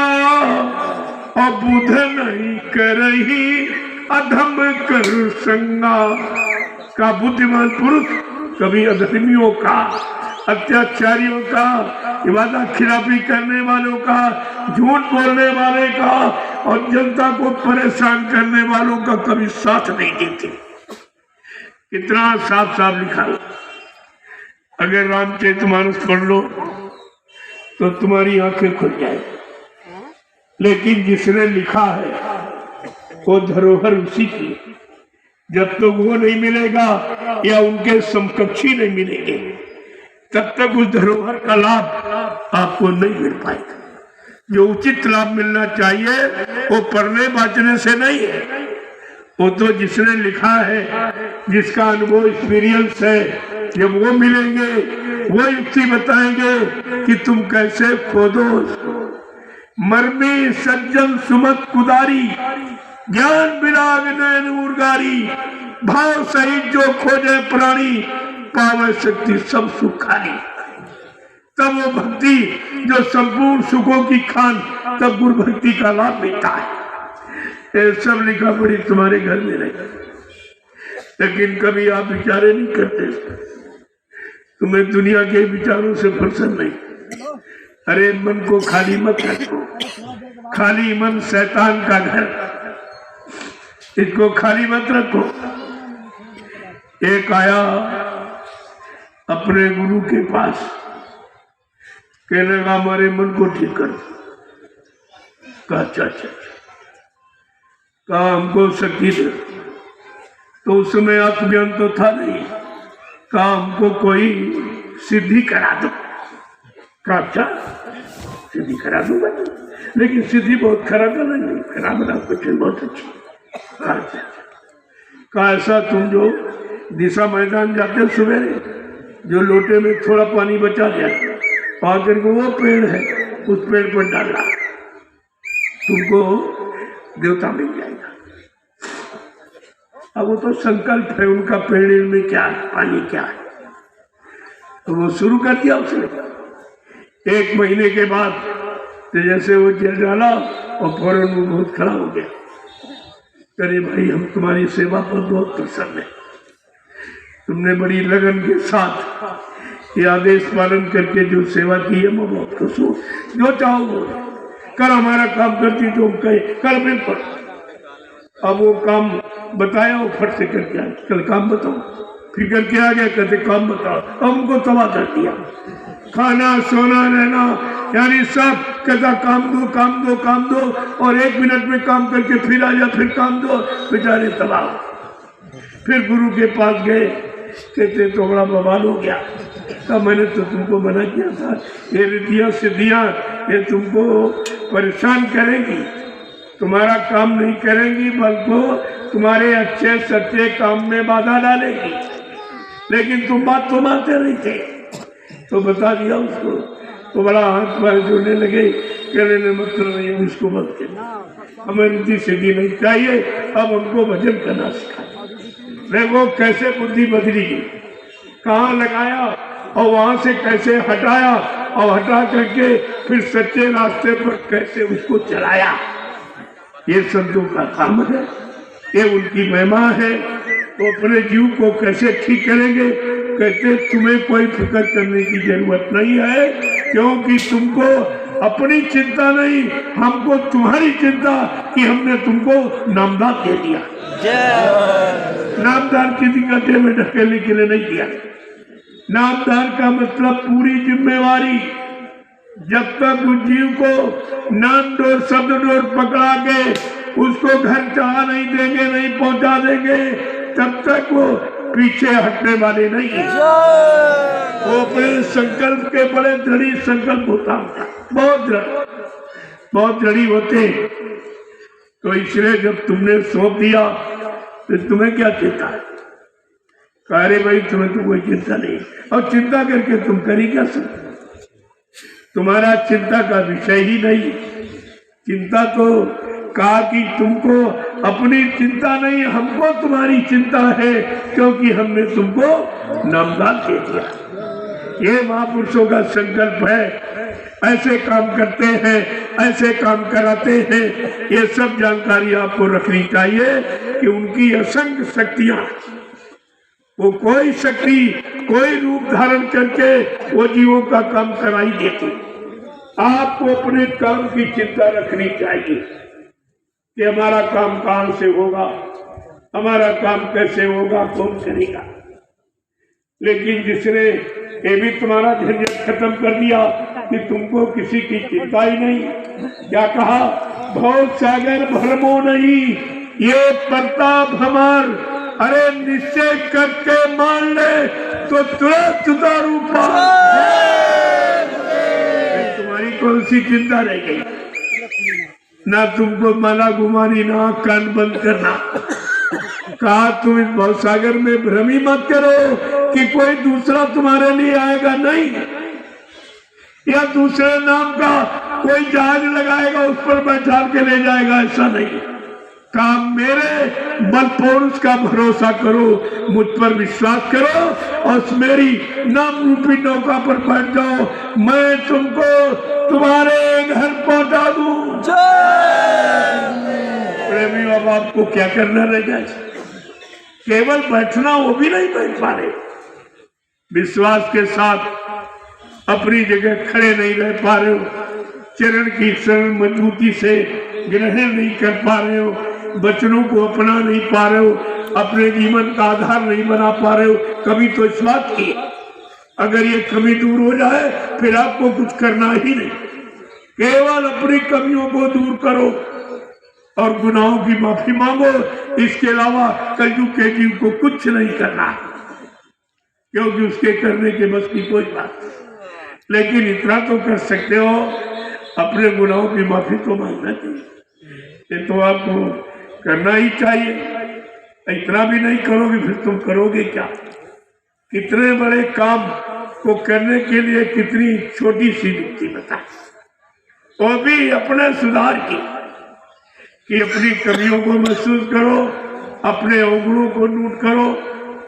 और बुध नहीं करही अधम कर संगा। का बुद्धिमान पुरुष कभी अधर्मियों का, अत्याचारियों का, वादा खिलाफी करने वालों का, झूठ बोलने वाले का और जनता को परेशान करने वालों का कभी साथ नहीं देते। कितना साफ साफ लिखा। अगर रामचरितमानस पढ़ लो तो तुम्हारी आंखें खुल जाए, लेकिन जिसने लिखा है वो धरोहर उसी की। जब तक वो नहीं मिलेगा या उनके समकक्षी नहीं मिलेंगे, तब तक उस धरोहर का लाभ आपको नहीं मिल पाएगा। जो उचित लाभ मिलना चाहिए वो पढ़ने बांचने से नहीं है, वो तो जिसने लिखा है, जिसका अनुभव एक्सपीरियंस है, जब वो मिलेंगे वो युक्ति बताएंगे कि तुम कैसे खोदो उसको। मर्मी सज्जन सुमत कुदारी, ज्ञान विराग नयन उर्गारी, भाव सहित जो खोजे प्राणी, पावे शक्ति सब सुख खानी। तब वो भक्ति जो संपूर्ण सुखों की खान, तब गुरु भक्ति का लाभ मिलता है। ये सब लिखा पड़ी तुम्हारे घर में रहेगा, लेकिन कभी आप विचारे नहीं करते। तुम्हें दुनिया के विचारों से फुर्सत नहीं। अरे मन को खाली मत रखो, खाली मन शैतान का घर, इसको खाली मत रखो। एक आया अपने गुरु के पास, कहने लगा हमारे मन को ठीक कर। कहा अच्छा अच्छा, कहा हमको शक्ति दे। तो उस समय आत्मज्ञान तो था नहीं। कहा हमको कोई सिद्धि करा दो। कहा अच्छा सिद्धि करा दूंगा, लेकिन सिद्धि बहुत खराब नहीं, खराब बना कुछ बहुत अच्छी। कहा ऐसा तुम जो दिशा मैदान जाते सवेरे, जो लोटे में थोड़ा पानी बचा दिया, आकर के वो पेड़ है, उस पेड़ पर डालना, तुमको देवता मिल जाएगा। अब वो तो संकल्प है उनका, पेड़ में क्या है, पानी क्या है, तो वो शुरू कर दिया उसने। 1 महीने के बाद तो जैसे वो जल डाला और फौरन वो बहुत खड़ा हो गया। अरे भाई हम तुम्हारी सेवा पर बहुत प्रसन्न है, तुमने बड़ी लगन के साथ ये आदेश पालन करके जो सेवा की है, मैं बहुत खुश हूँ। जो चाहो वो कल हमारा काम करती तो कहे कल बिल्कुल। अब वो काम बताया, वो फट से करके आए, कल काम बताओ, फिर करके आ गया, कहते काम बताओ। अब उनको तबाह कर दिया, खाना सोना रहना यानी सब कहता काम दो काम दो काम दो, और 1 मिनट में काम करके फिर आ जा, फिर काम दो, बेचारे तबाह। फिर गुरु के पास गए, कहते तो बड़ा बवाल हो गया। तब मैंने तो तुमको मना किया था, ये रिद्धियां सिद्धियां ये तुमको परेशान करेंगी, तुम्हारा काम नहीं करेंगी, बल्कि तुम्हारे अच्छे सच्चे काम में बाधा डालेगी। लेकिन तुम बात तो मानते नहीं थे, तो बता दिया उसको, तो बड़ा हाथ पैर जोड़ने लगे, कहने मतलब नहीं उसको मत कहना, हमें रिद्धि सिद्धि नहीं चाहिए, अब हमको भजन करना सिखाए। देखो कैसे बुद्धि बदली गई, कहाँ लगाया और वहां से कैसे हटाया और हटा करके फिर सच्चे रास्ते पर कैसे उसको चलाया। ये संतों का काम है, ये उनकी महिमा है। तो अपने जीव को कैसे ठीक करेंगे? कहते तुम्हें कोई फिक्र करने की जरूरत नहीं है, क्योंकि तुमको अपनी चिंता नहीं, हमको तुम्हारी चिंता कि हमने तुमको नामदान दे दिया। नामदान किसी गड्ढे में ढकेलने के लिए नहीं दिया। नामदान का मतलब पूरी जिम्मेवारी। जब तक उस जीव को नाम डोर शब्द डोर पकड़ा के उसको घर चाह नहीं देंगे, नहीं पहुंचा देंगे, तब तक वो पीछे हटने वाले नहीं है। वो अपने संकल्प के बड़े दृढ़ संकल्प होता है, बहुत दृढ़ होते। तो इसलिए जब तुमने सौंप दिया तो तुम्हें क्या चिंता है? अरे भाई तुम्हें तो कोई चिंता नहीं, और चिंता करके तुम करी क्या सकते? तुम्हारा चिंता का विषय ही नहीं। चिंता तो कहा कि तुमको अपनी चिंता नहीं, हमको तुम्हारी चिंता है, क्योंकि हमने तुमको नामदान दे दिया। ये महापुरुषों का संकल्प है। ऐसे काम करते हैं, ऐसे काम कराते हैं। ये सब जानकारी आपको रखनी चाहिए कि उनकी असंख्य शक्तियां, वो कोई शक्ति कोई रूप धारण करके वो जीवों का काम कराई देती। आपको अपने काम की चिंता रखनी चाहिए कि हमारा काम कहां से होगा, हमारा काम कैसे होगा, कौन करेगा। लेकिन जिसने ये भी तुम्हारा झंझट खत्म कर दिया कि तुमको किसी की चिंता ही नहीं। क्या कहा? भव सागर भरमो नहीं, ये प्रताप हमार, अरे निश्चय करके मान ले तो तुरंत उतारू पार। तुम्हारी कौन सी चिंता रह गई? ना तुमको माला घुमानी, ना कान बंद करना। कहा तुम इस भवसागर में भ्रम ही मत करो कि कोई दूसरा तुम्हारे लिए आएगा, नहीं। या दूसरे नाम का कोई जहाज लगाएगा, उस पर बैठा के ले जाएगा, ऐसा नहीं। कहा मेरे बल पौरुष का भरोसा करो, मुझ पर विश्वास करो और मेरी नाम रूपी नौका पर बैठ जाओ, मैं तुमको तुम्हारे घर पहुंचा दूं। प्रेमी बाबा आपको क्या करना रह जाए? केवल बैठना, वो भी नहीं बैठ पा रहे। विश्वास के साथ अपनी जगह खड़े नहीं रह पा रहे हो, चरण की शरण मजबूती से ग्रहण नहीं कर पा रहे हो, वचनों को अपना नहीं पा रहे हो, अपने जीवन का आधार नहीं बना पा रहे हो। कभी तो इस बात की, अगर ये कमी दूर हो जाए फिर आपको कुछ करना ही नहीं। केवल अपनी कमियों को दूर करो और गुनाहों की माफी मांगो। इसके अलावा कलयुग के जीव को कुछ नहीं करना, क्योंकि उसके करने के बस की कोई बात नहीं। लेकिन इतना तो कर सकते हो, अपने गुनाहों की माफी तो मांगना चाहिए। ये तो आपको करना ही चाहिए। इतना भी नहीं करोगे फिर तुम करोगे क्या? कितने बड़े काम को करने के लिए कितनी छोटी सी युक्ति बता, वो भी अपने सुधार की, कि अपनी कमियों को महसूस करो, अपने अवगुणों को नोट करो,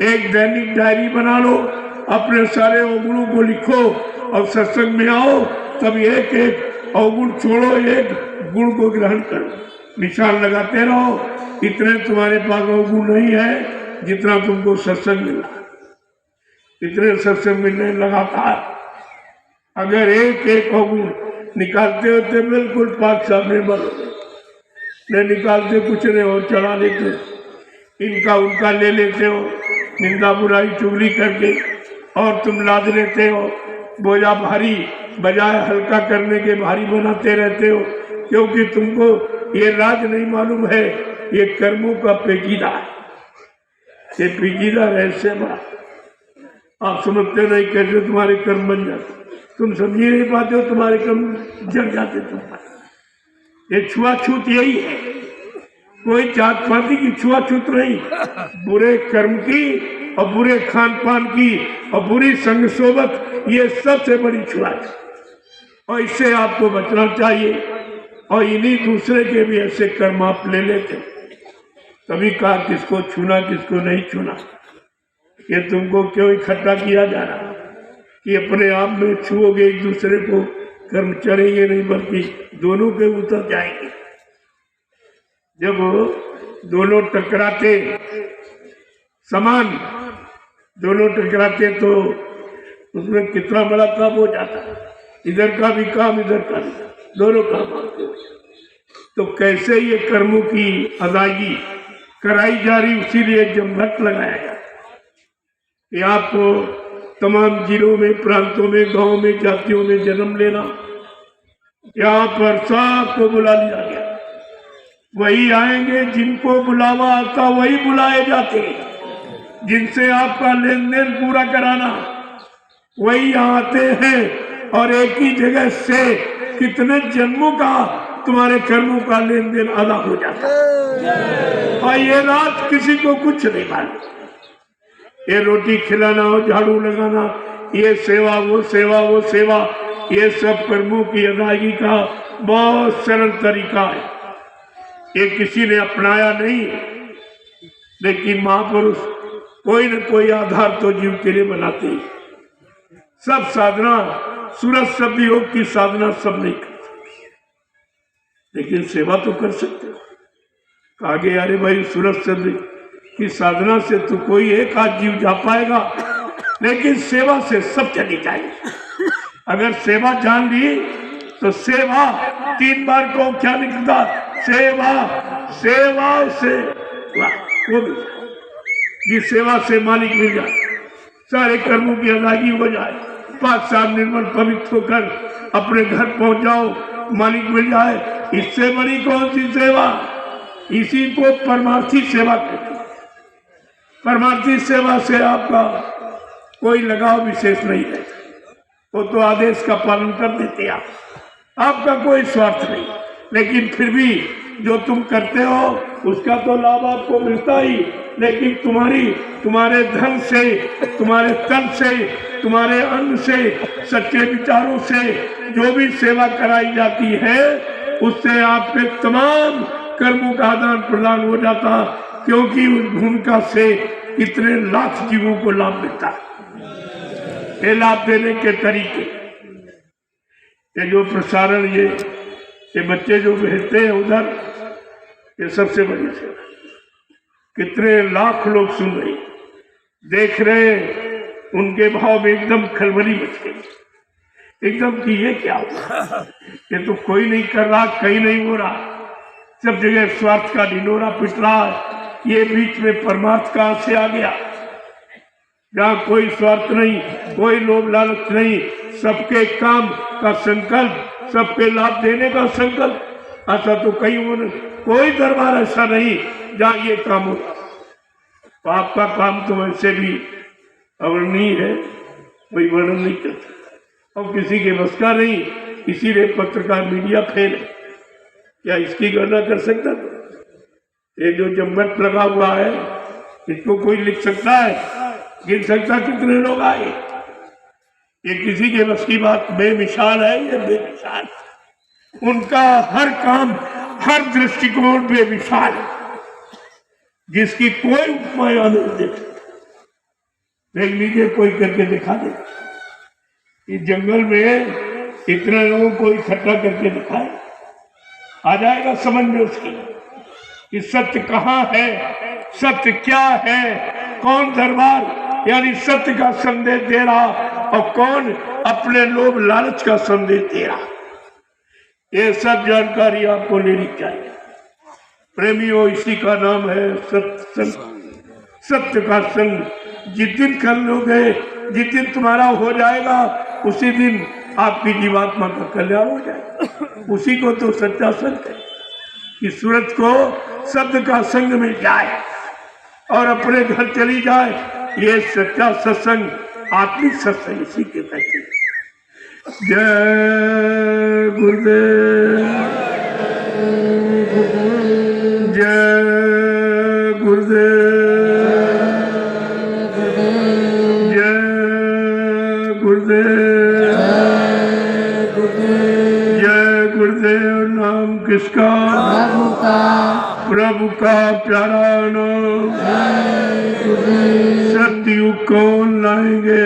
एक दैनिक डायरी बना लो, अपने सारे अवगुणों को लिखो और सत्संग में आओ, तब एक एक अवगुण छोड़ो, एक गुण को ग्रहण करो, निशान लगाते रहो। इतने तुम्हारे पास अवगुण नहीं है जितना तुमको सत्संग मिला। इतने सत्संग मिलने लगातार अगर एक एक अवगुण निकालते होते बिल्कुल पाक सामने बनोगे। न निकालते कुछ नहीं और चला लेते, इनका उनका ले लेते हो, निंदा बुराई चुगली करके, और तुम लाद लेते हो। बोझा भारी बजाय हल्का करने के भारी बनाते रहते हो, क्योंकि तुमको ये राज नहीं मालूम है, ये कर्मों का पेचीदा है। ये पेचीदा रहस्य बड़ा आप समझते नहीं, कैसे तुम्हारे कर्म बन जाते, तुम समझ नहीं पाते हो, तुम्हारे कर्म जग जाते तुम पर। ये छुआछूत यही है, कोई जात पाती की छुआछूत नहीं, बुरे कर्म की और बुरे खान पान की और बुरी संग सोबत, ये सबसे बड़ी छुआछूत। और इससे आपको बचना चाहिए। और इन्हीं दूसरे के भी ऐसे कर्म आप ले लेते। कभी कहा किसको छूना किसको नहीं छूना, ये तुमको क्यों इकट्ठा किया जा रहा, कि अपने आप में छुओगे एक दूसरे को, कर्म चढ़ेंगे नहीं बल्कि दोनों के उतर जाएंगे। जब दोनों टकराते, समान दोनों टकराते तो उसमें कितना बड़ा काम हो जाता है, इधर का भी काम इधर का भी काम, दोनों काम आते हैं। तो कैसे ये कर्मों की अदायगी कराई जा रही, इसीलिए जमघट लगाया गया कि आपको तमाम जिलों में, प्रांतों में, गांवों में, जातियों में जन्म लेना, यहाँ पर सबको बुला लिया गया। वही आएंगे जिनको बुलावा आता, वही बुलाए जाते हैं। जिनसे आपका लेन देन पूरा कराना वही यहाँ आते हैं, और एक ही जगह से कितने जन्मों का तुम्हारे कर्मों का लेन देन अदा हो जाता है। और ये रात किसी को कुछ नहीं मालूम। ये रोटी खिलाना हो, झाड़ू लगाना, ये सेवा वो सेवा वो सेवा, ये सब कर्मों की अदायगी का बहुत सरल तरीका है। ये किसी ने अपनाया नहीं, लेकिन महापुरुष कोई न कोई आधार तो जीव के लिए बनाते ही। सब साधना, सूरज शब्द योग की साधना सब नहीं कर सकते, लेकिन सेवा तो कर सकते हो। कहा गया अरे भाई सूरज शब्द की साधना से तो कोई एक आध जीव जा पाएगा, लेकिन सेवा से सब चली जाएगी। अगर सेवा जान ली तो सेवा 3 बार को क्या निकलता, सेवा सेवा से वो भी जिस सेवा से मालिक मिल जाए, सारे कर्मों की अदायगी हो जाए, 5 साल निर्मल पवित्र होकर अपने घर पहुंच जाओ, मालिक मिल जाए, इससे बड़ी कौन सी सेवा। इसी को परमार्थी सेवा कहते हैं। परमार्थी सेवा से आपका कोई लगाव विशेष नहीं है, वो तो आदेश का पालन कर देते आप, आपका कोई स्वार्थ नहीं। लेकिन फिर भी जो तुम करते हो उसका तो लाभ आपको मिलता ही, लेकिन तुम्हारे धन से, तुम्हारे तन से, तुम्हारे अन्न से, सच्चे विचारों से जो भी सेवा कराई जाती है, उससे आपके तमाम कर्मों का आदान प्रदान हो जाता, क्योंकि उस भूमिका से इतने लाख जीवों को लाभ मिलता है। ये लाभ देने के तरीके, ये जो प्रसारण, ये बच्चे जो भेजते हैं उधर, ये सबसे बड़ी सेवा। कितने लाख लोग सुन रहे, देख रहे, उनके भाव में एकदम खलबली मच गई, एकदम कि ये क्या हुआ, ये तो कोई नहीं कर रहा, कहीं नहीं हो रहा, सब जगह स्वार्थ का ढिंढोरा पिट रहा है। ये बीच में परमार्थ कहां से आ गया, जहाँ कोई स्वार्थ नहीं, कोई लोभ लालच नहीं, सबके काम का संकल्प, सबके लाभ देने का संकल्प। ऐसा तो कहीं कोई दरबार ऐसा नहीं जहाँ ये काम होता। तो आपका काम तो वैसे भी अवर्णनीय है, कोई वर्णन नहीं कर सकता, और किसी के बस का नहीं, इसीलिए पत्रकार मीडिया फेल है। क्या इसकी गणना कर सकता था? ये जो जमघट लगा हुआ है, इसको कोई लिख सकता है, गिन सकता कितने लोग आए? ये किसी के बस की बात, बेमिसाल है, ये बेमिसाल। उनका हर काम, हर दृष्टिकोण बेमिसाल है, जिसकी कोई उपमा नहीं देख सकता। देख लीजिए, कोई करके दिखा दे। इस जंगल में इतने लोगों को इकट्ठा करके दिखाए, आ जाएगा समझ में उसकी कि सत्य कहाँ है, सत्य क्या है, कौन दरबार यानी सत्य का संदेश दे रहा और कौन अपने लोभ लालच का संदेश दे रहा। ये सब जानकारी आपको लेनी चाहिए प्रेमियों। इसी का नाम है सत्य संग, सत्य का संग। जिस दिन कर लोगे, जिस दिन तुम्हारा हो जाएगा, उसी दिन आपकी जीवात्मा का कल्याण हो जाएगा। उसी को तो सच्चा संग है कि सूरज को शब्द का संग मिल जाए और अपने घर चली जाए। ये सच्चा सत्संग, आत्मिक सत्संग इसी के कहते हैं। जय गुरुदेव, जय गुरुदेव, जय गुरुदेव, जय गुरुदेव। नाम किसका? प्रभु का, प्रभु का प्यारा नाम। सत्युग कौन लाएंगे?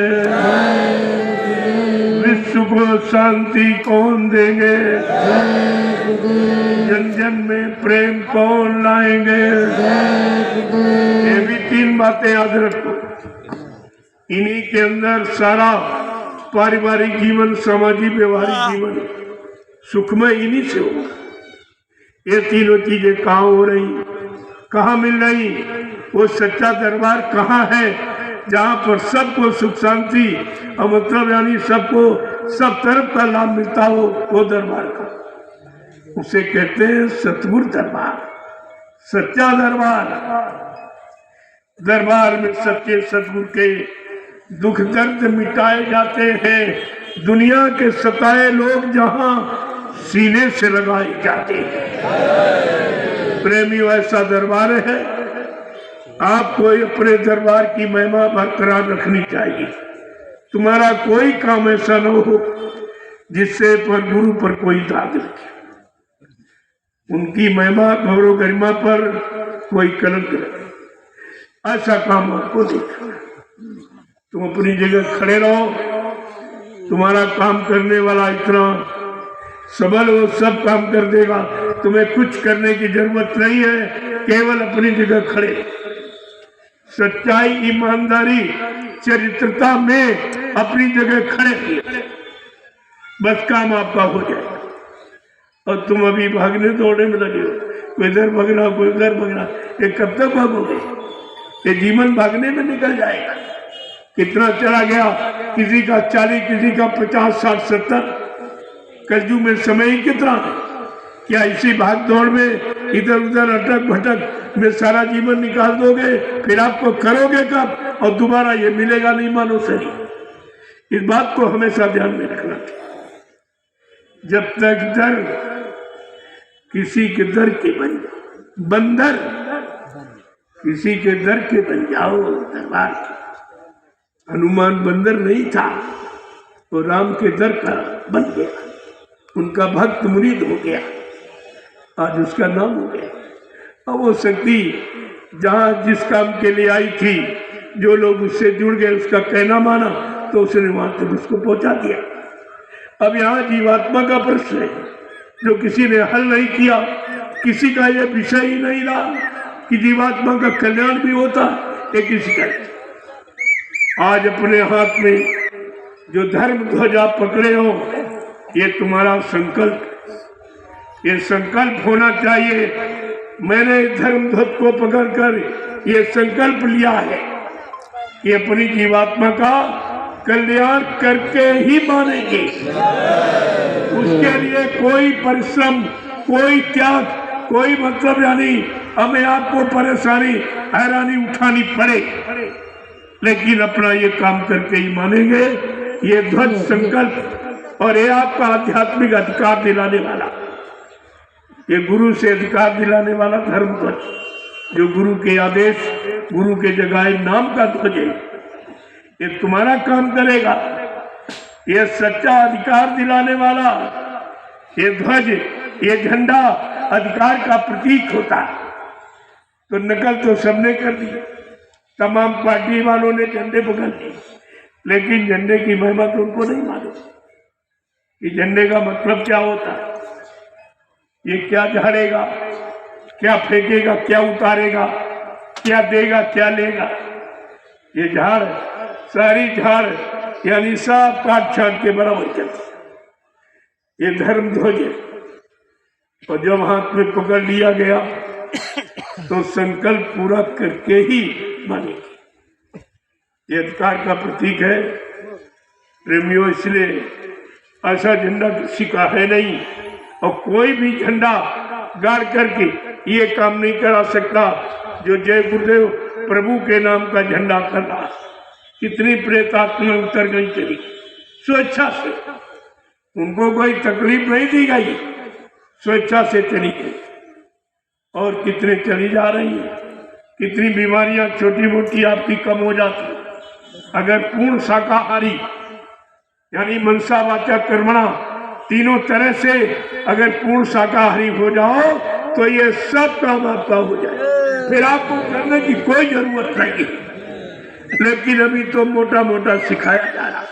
विश्व को शांति कौन देंगे? जय गुरुदेव, जन जन में प्रेम कौन लाएंगे? जय गुरुदेव, ये भी 3 बातें याद रखो। इन्हीं के अंदर सारा पारिवारिक जीवन, सामाजिक व्यवहारिक जीवन सुखमय इन्हीं से होगा। ये तीनों चीजें कहाँ हो रही, कहाँ मिल रही? वो सच्चा दरबार कहाँ है जहाँ पर सबको सुख शांति और मतलब यानी सबको सब तरफ का लाभ मिलता हो, वो दरबार का उसे कहते हैं सतगुरु दरबार, सच्चा दरबार। दरबार में सच्चे सतगुरु के दुख दर्द मिटाए जाते हैं। दुनिया के सताए लोग जहां सीने से लगाए जाते हैं। प्रेमी ऐसा दरबार है, आपको अपने दरबार की महिमा बरकरार रखनी चाहिए। तुम्हारा कोई काम ऐसा न हो जिससे पर गुरु पर कोई दाग लगे, उनकी महिमा गौरव गरिमा पर कोई कलंक लगे, ऐसा काम आपको देखना। तुम अपनी जगह खड़े रहो, तुम्हारा काम करने वाला इतना सबल वो सब काम कर देगा, तुम्हें कुछ करने की जरूरत नहीं है, केवल अपनी जगह खड़े। सच्चाई, ईमानदारी, चरित्रता में अपनी जगह खड़े रहिए, बस काम आपका हो जाएगा। और तुम अभी भागने दौड़ने में लगे हो, कोई इधर भागना कोई उधर भागना, ये कब तक भागोगे? ये जीवन भागने में निकल जाएगा। कितना चला गया, किसी का 40, किसी का 50, 60, 70। कलयुग में समय ही कितना है? क्या इसी भाग दौड़ में इधर उधर अटक भटक में सारा जीवन निकाल दोगे? फिर आपको करोगे कब? और दोबारा ये मिलेगा नहीं, मानो सही। इस बात को हमेशा ध्यान में रखना चाहिए। जब तक दर किसी के दर के बन जाओ, बंदर किसी के दर के बन जाओ दरबार के। हनुमान बंदर नहीं था, वो राम के दर का बन गया, उनका भक्त मुरीद हो गया, आज उसका नाम हो गया। अब वो शक्ति जहाँ जिस काम के लिए आई थी, जो लोग उससे जुड़ गए, उसका कहना माना, तो उसने वहां तक उसको पहुंचा दिया। अब यहाँ जीवात्मा का प्रश्न है जो किसी ने हल नहीं किया, किसी का यह विषय ही नहीं रहा कि जीवात्मा का कल्याण भी होता, ये किसी का। आज अपने हाथ में जो धर्म ध्वज आप पकड़े हो, ये तुम्हारा संकल्प, ये संकल्प होना चाहिए। मैंने धर्म ध्वज को पकड़कर ये संकल्प लिया है कि अपनी जीवात्मा का कल्याण करके ही मानेंगे। उसके लिए कोई परिश्रम, कोई त्याग, कोई मतलब यानी हमें आपको परेशानी हैरानी उठानी पड़े, लेकिन अपना ये काम करके ही मानेंगे। ये ध्वज संकल्प, और ये आपका आध्यात्मिक अधिकार दिलाने वाला, ये गुरु से अधिकार दिलाने वाला धर्म ध्वज, जो गुरु के आदेश, गुरु के जगाए नाम का ध्वज है, ये तुम्हारा काम करेगा। ये सच्चा अधिकार दिलाने वाला ये ध्वज, ये झंडा अधिकार का प्रतीक होता है। तो नकल तो सबने कर दी, तमाम पार्टी वालों ने झंडे पकड़ लिए, लेकिन झंडे की महिमा तो उनको नहीं मालूम कि झंडे का मतलब क्या होता है। ये क्या झाड़ेगा, क्या फेंकेगा, क्या उतारेगा, क्या देगा, क्या लेगा। ये झाड़, सारी झाड़ यानी सब काट छाट के बराबर चलती। ये धर्म ध्वज है, और जब हाथ में पकड़ लिया गया तो संकल्प पूरा करके ही मानेगी। ये अधिकार का प्रतीक है प्रेमियों, इसलिए ऐसा झंडा किसी का है नहीं, और कोई भी झंडा गाड़ करके ये काम नहीं करा सकता जो जय गुरुदेव प्रभु के नाम का झंडा कर रहा। कितनी प्रेतात्मा उतर गई चली स्वेच्छा से, उनको कोई तकलीफ नहीं दी गई, स्वेच्छा से चली गई। और कितने चली जा रही हैं, कितनी बीमारियां छोटी मोटी आपकी कम हो जाती। अगर पूर्ण शाकाहारी यानी मनसा वाचा कर्मणा तीनों तरह से अगर पूर्ण शाकाहारी हो जाओ तो ये सब काम आपका हो जाए, फिर आपको करने की कोई जरूरत नहीं। लेकिन अभी तो मोटा मोटा सिखाया जा रहा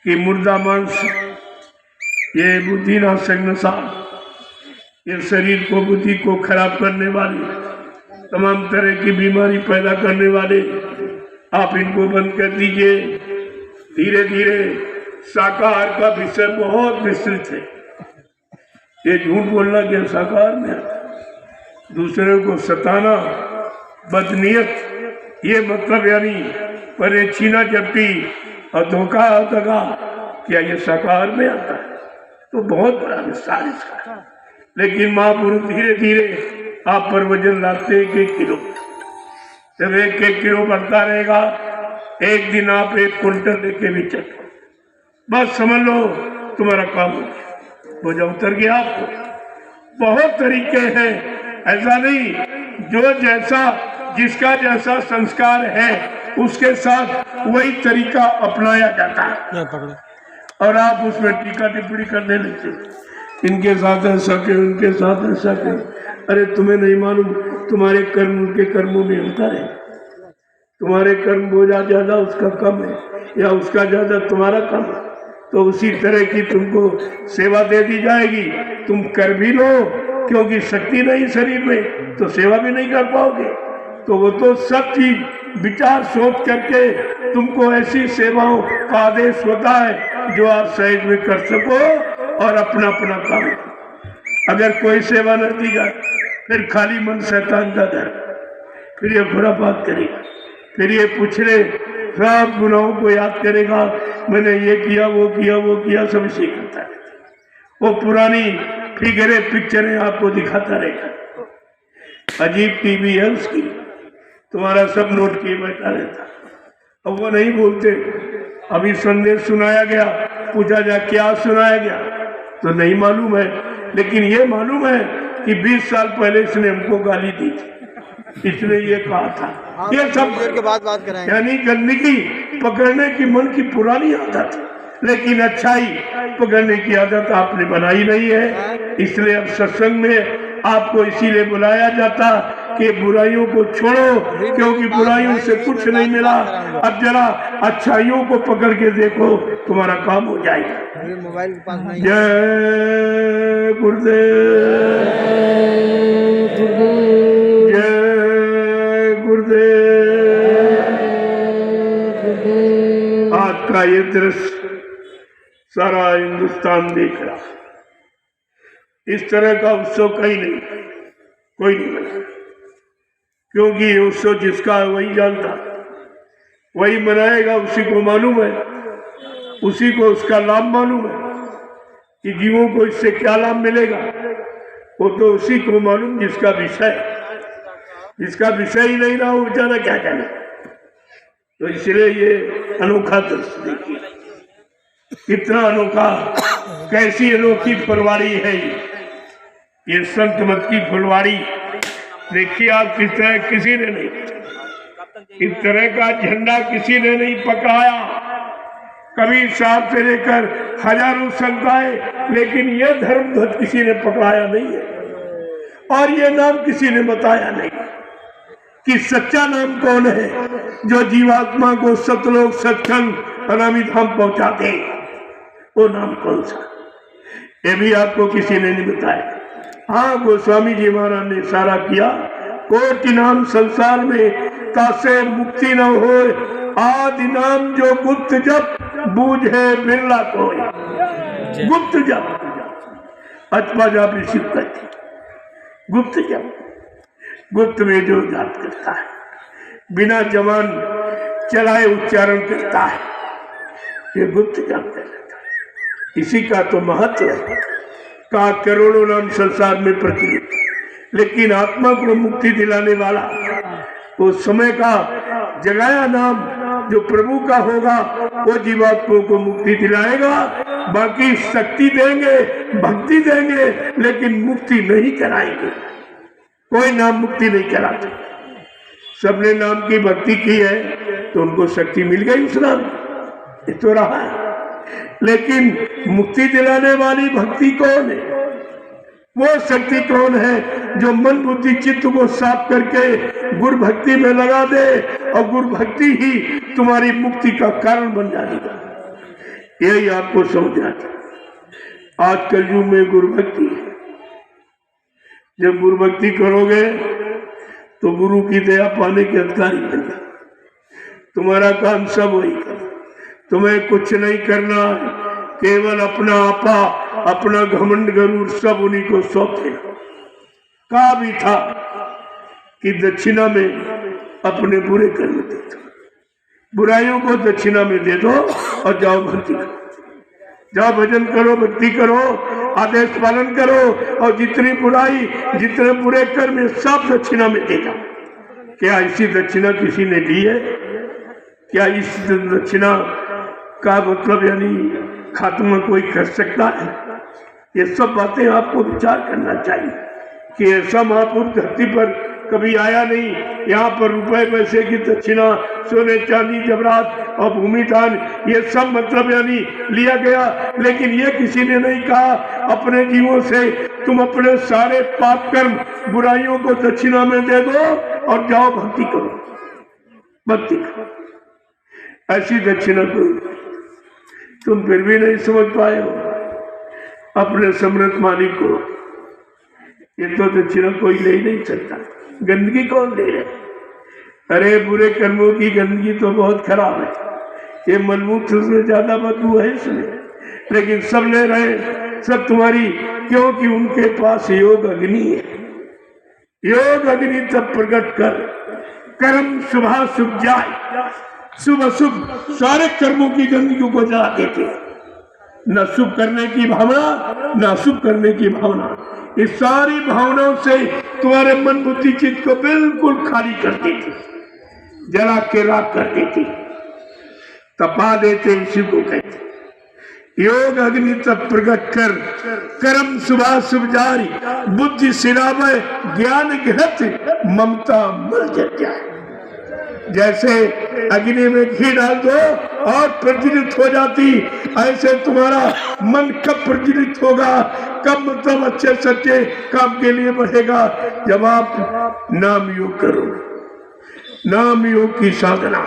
कि मुर्दा मांस, ये बुद्धिनाशक नशा, ये शरीर को, बुद्धि को खराब करने वाले, तमाम तरह की बीमारी पैदा करने वाले, आप इनको बंद कर दीजिए। धीरे धीरे शाकाहार का विषय बहुत विस्तृत है। ये झूठ बोलना क्या शाकाहार में आता, दूसरे को सताना, बदनीयत, ये मतलब यानी परे छीना झपटी और धोखा दगा, क्या ये शाकाहार में आता है? तो बहुत बड़ा विस्तार इसका। लेकिन महापुरुष धीरे धीरे आप पर वजन लाते 1-1 किलो, जब 1-1 किलो बढ़ता रहेगा, एक दिन आप 1 क्विंटल लेके भी चलो, बस समझ लो तुम्हारा काम हो गया, बोझा उतर गया। आपको बहुत तरीके हैं, ऐसा नहीं, जो जैसा जिसका जैसा संस्कार है उसके साथ वही तरीका अपनाया जाता है, और आप उसमें टीका टिप्पणी करने लगते, इनके साथ ऐसा के, उनके साथ ऐसा के। अरे तुम्हें नहीं मालूम, तुम्हारे कर्म उनके कर्मों में अंतर है। तुम्हारे कर्म बोझा ज्यादा उसका कम है, या उसका ज्यादा तुम्हारा कम है, तो उसी तरह की तुमको सेवा दे दी जाएगी। तुम कर भी लो, क्योंकि शक्ति नहीं शरीर में, तो सेवा भी नहीं कर पाओगे। तो वो तो सब चीज विचार सोच करके तुमको ऐसी सेवाओं का आदेश होता है जो आप सहज में कर सको और अपना अपना काम। अगर कोई सेवा न दी जाए, फिर खाली मन शैतान का डर, फिर ये बुरा बात करेगा, फिर ये पूछ रहे, सब गुनाहों को याद करेगा, मैंने ये किया, वो किया, वो किया, सब इसी करता है। वो पुरानी फिगरें, पिक्चरें आपको दिखाता रहेगा। अजीब टीवी है उसकी, तुम्हारा सब नोट किए बैठा रहता। अब वो नहीं बोलते, अभी संदेश सुनाया गया, पूछा जा क्या सुनाया गया, तो नहीं मालूम है, लेकिन ये मालूम है कि 20 साल पहले इसने हमको गाली दी थी, इसने ये कहा था। ये सब के बाद बात कराएंगे। यानी गंदगी पकड़ने की मन की पुरानी आदत, लेकिन अच्छाई पकड़ने की आदत आपने बनाई नहीं है। इसलिए अब सत्संग में आपको इसीलिए बुलाया जाता कि बुराइयों को छोड़ो, क्योंकि बुराइयों से कुछ नहीं मिला। अब जरा अच्छाइयों को पकड़ के देखो, तुम्हारा काम हो जाएगा। मोबाइल के पास नहीं। जय गुरुदेव, जय गुरुदेव। आज का ये दृश्य सारा हिंदुस्तान देख रहा, इस तरह का उत्सव कहीं नहीं, कोई नहीं मना, क्योंकि ये उत्सव जिसका है वही जानता, वही मनाएगा, उसी को मालूम है, उसी को उसका लाभ मालूम है कि जीवों को इससे क्या लाभ मिलेगा। वो तो उसी को मालूम जिसका विषय, जिसका विषय ही नहीं रहा वो बेचारा क्या जाने। तो इसलिए ये अनोखा दृश्य देखिए, कितना अनोखा, कैसी अनोखी फुलवाड़ी है ये संत मत की फुलवाड़ी। देखिए आप, किस तरह किसी ने नहीं, इस तरह का झंडा किसी ने नहीं पकड़ाया। कबीर साहब से लेकर हजारों संत आए, लेकिन ये धर्म ध्वज किसी ने पकड़ाया नहीं है, और ये नाम किसी ने बताया नहीं कि सच्चा नाम कौन है जो जीवात्मा को सतलोक सत्संग अनामी धाम पहुंचा दे। वो नाम कौन सा, ये भी आपको किसी ने नहीं बताया। हाँ, गोस्वामी जी महाराज ने इशारा किया, कोटि नाम संसार में तासे मुक्ति न हो, आदि नाम जो गुप्त जप बूझे बिरला कोई। गुप्त जप अथवा जाप शिव करती, गुप्त जप, गुप्त में जो जाप करता है, बिना जवान चलाए उच्चारण करता है, ये गुप्त जाप करता है। इसी का तो महत्व है, का करोड़ों नाम संसार में प्रचलित, लेकिन आत्मा को मुक्ति दिलाने वाला वो समय का जगाया नाम जो प्रभु का होगा, वो जीवात्मा को मुक्ति दिलाएगा। बाकी शक्ति देंगे, भक्ति देंगे, लेकिन मुक्ति नहीं कराएंगे। कोई नाम मुक्ति नहीं कराता। सबने नाम की भक्ति की है तो उनको शक्ति मिल गई उस नाम, ये तो रहा है। लेकिन मुक्ति दिलाने वाली भक्ति कौन है? वो शक्ति कौन है जो मन बुद्धि चित्त को साफ करके गुरु भक्ति में लगा दे, और गुरु भक्ति ही तुम्हारी मुक्ति का कारण बन जाएगा। यही आपको समझना था। आज कलयुग में गुरु भक्ति है। जब गुरु भक्ति करोगे तो गुरु की दया पाने के अधिकारी बन जाओगे। तुम्हारा काम सब वही कर, तुम्हें कुछ नहीं करना, केवल अपना आपा, अपना घमंड गरूर सब उन्हीं को सौंप देना। कहा भी था कि दक्षिणा में अपने बुरे कर्म दे दो, बुराइयों को दक्षिणा में दे दो और जाओ भक्ति करो, जाओ भजन करो, भक्ति करो, आदेश पालन करो और जितनी बुराई, जितने बुरे कर्म सब दक्षिणा में दे जाओ। क्या इसी दक्षिणा किसी ने ली है? क्या इस दक्षिणा का मतलब यानी खात्मा कोई कर सकता है? ये सब बातें आपको विचार करना चाहिए कि ऐसा महापुरुष धरती पर कभी आया नहीं। यहाँ पर रुपए पैसे की दक्षिणा, सोने चांदी जबरात और भूमि दान, ये सब मतलब यानी लिया गया, लेकिन ये किसी ने नहीं कहा अपने जीवों से तुम अपने सारे पाप कर्म बुराइयों को दक्षिणा में दे दो और जाओ भक्ति करो, भक्ति करो। ऐसी दक्षिणा को तुम फिर भी नहीं समझ पाए हो अपने समृद्ध मालिक को। ये तो दक्षिणा कोई ले ही नहीं सकता। गंदगी कौन ले रहे? अरे बुरे कर्मों की गंदगी तो बहुत खराब है, ये मलमूत्र से ज्यादा बदबू है इसमें, लेकिन सब ले रहे, सब तुम्हारी, क्योंकि उनके पास योग अग्नि है। योग अग्नि तब प्रकट कर कर्म शुभ शुभ जाए, शुभ अशुभ सारे कर्मों की गंदगी को जला देते, न शुभ करने की भावना न अशुभ करने की भावना, इस सारी भावनाओं से तुम्हारे मन बुद्धि चित्त को बिल्कुल खाली कर देती, जला के राख कर देती, तपा देते। इसी को कहते योग अग्नि तब प्रकट कर कर्म शुभा शुभ जारी, बुद्धि सिरावे ज्ञान घृत ममता मल जल जाए। जैसे अग्नि में घी डाल दो और प्रज्वलित हो जाती, ऐसे तुम्हारा मन कब प्रज्वलित होगा, कब मतलब अच्छे सच्चे काम के लिए बढ़ेगा, जब आप नाम योग करो। नाम योग की साधना,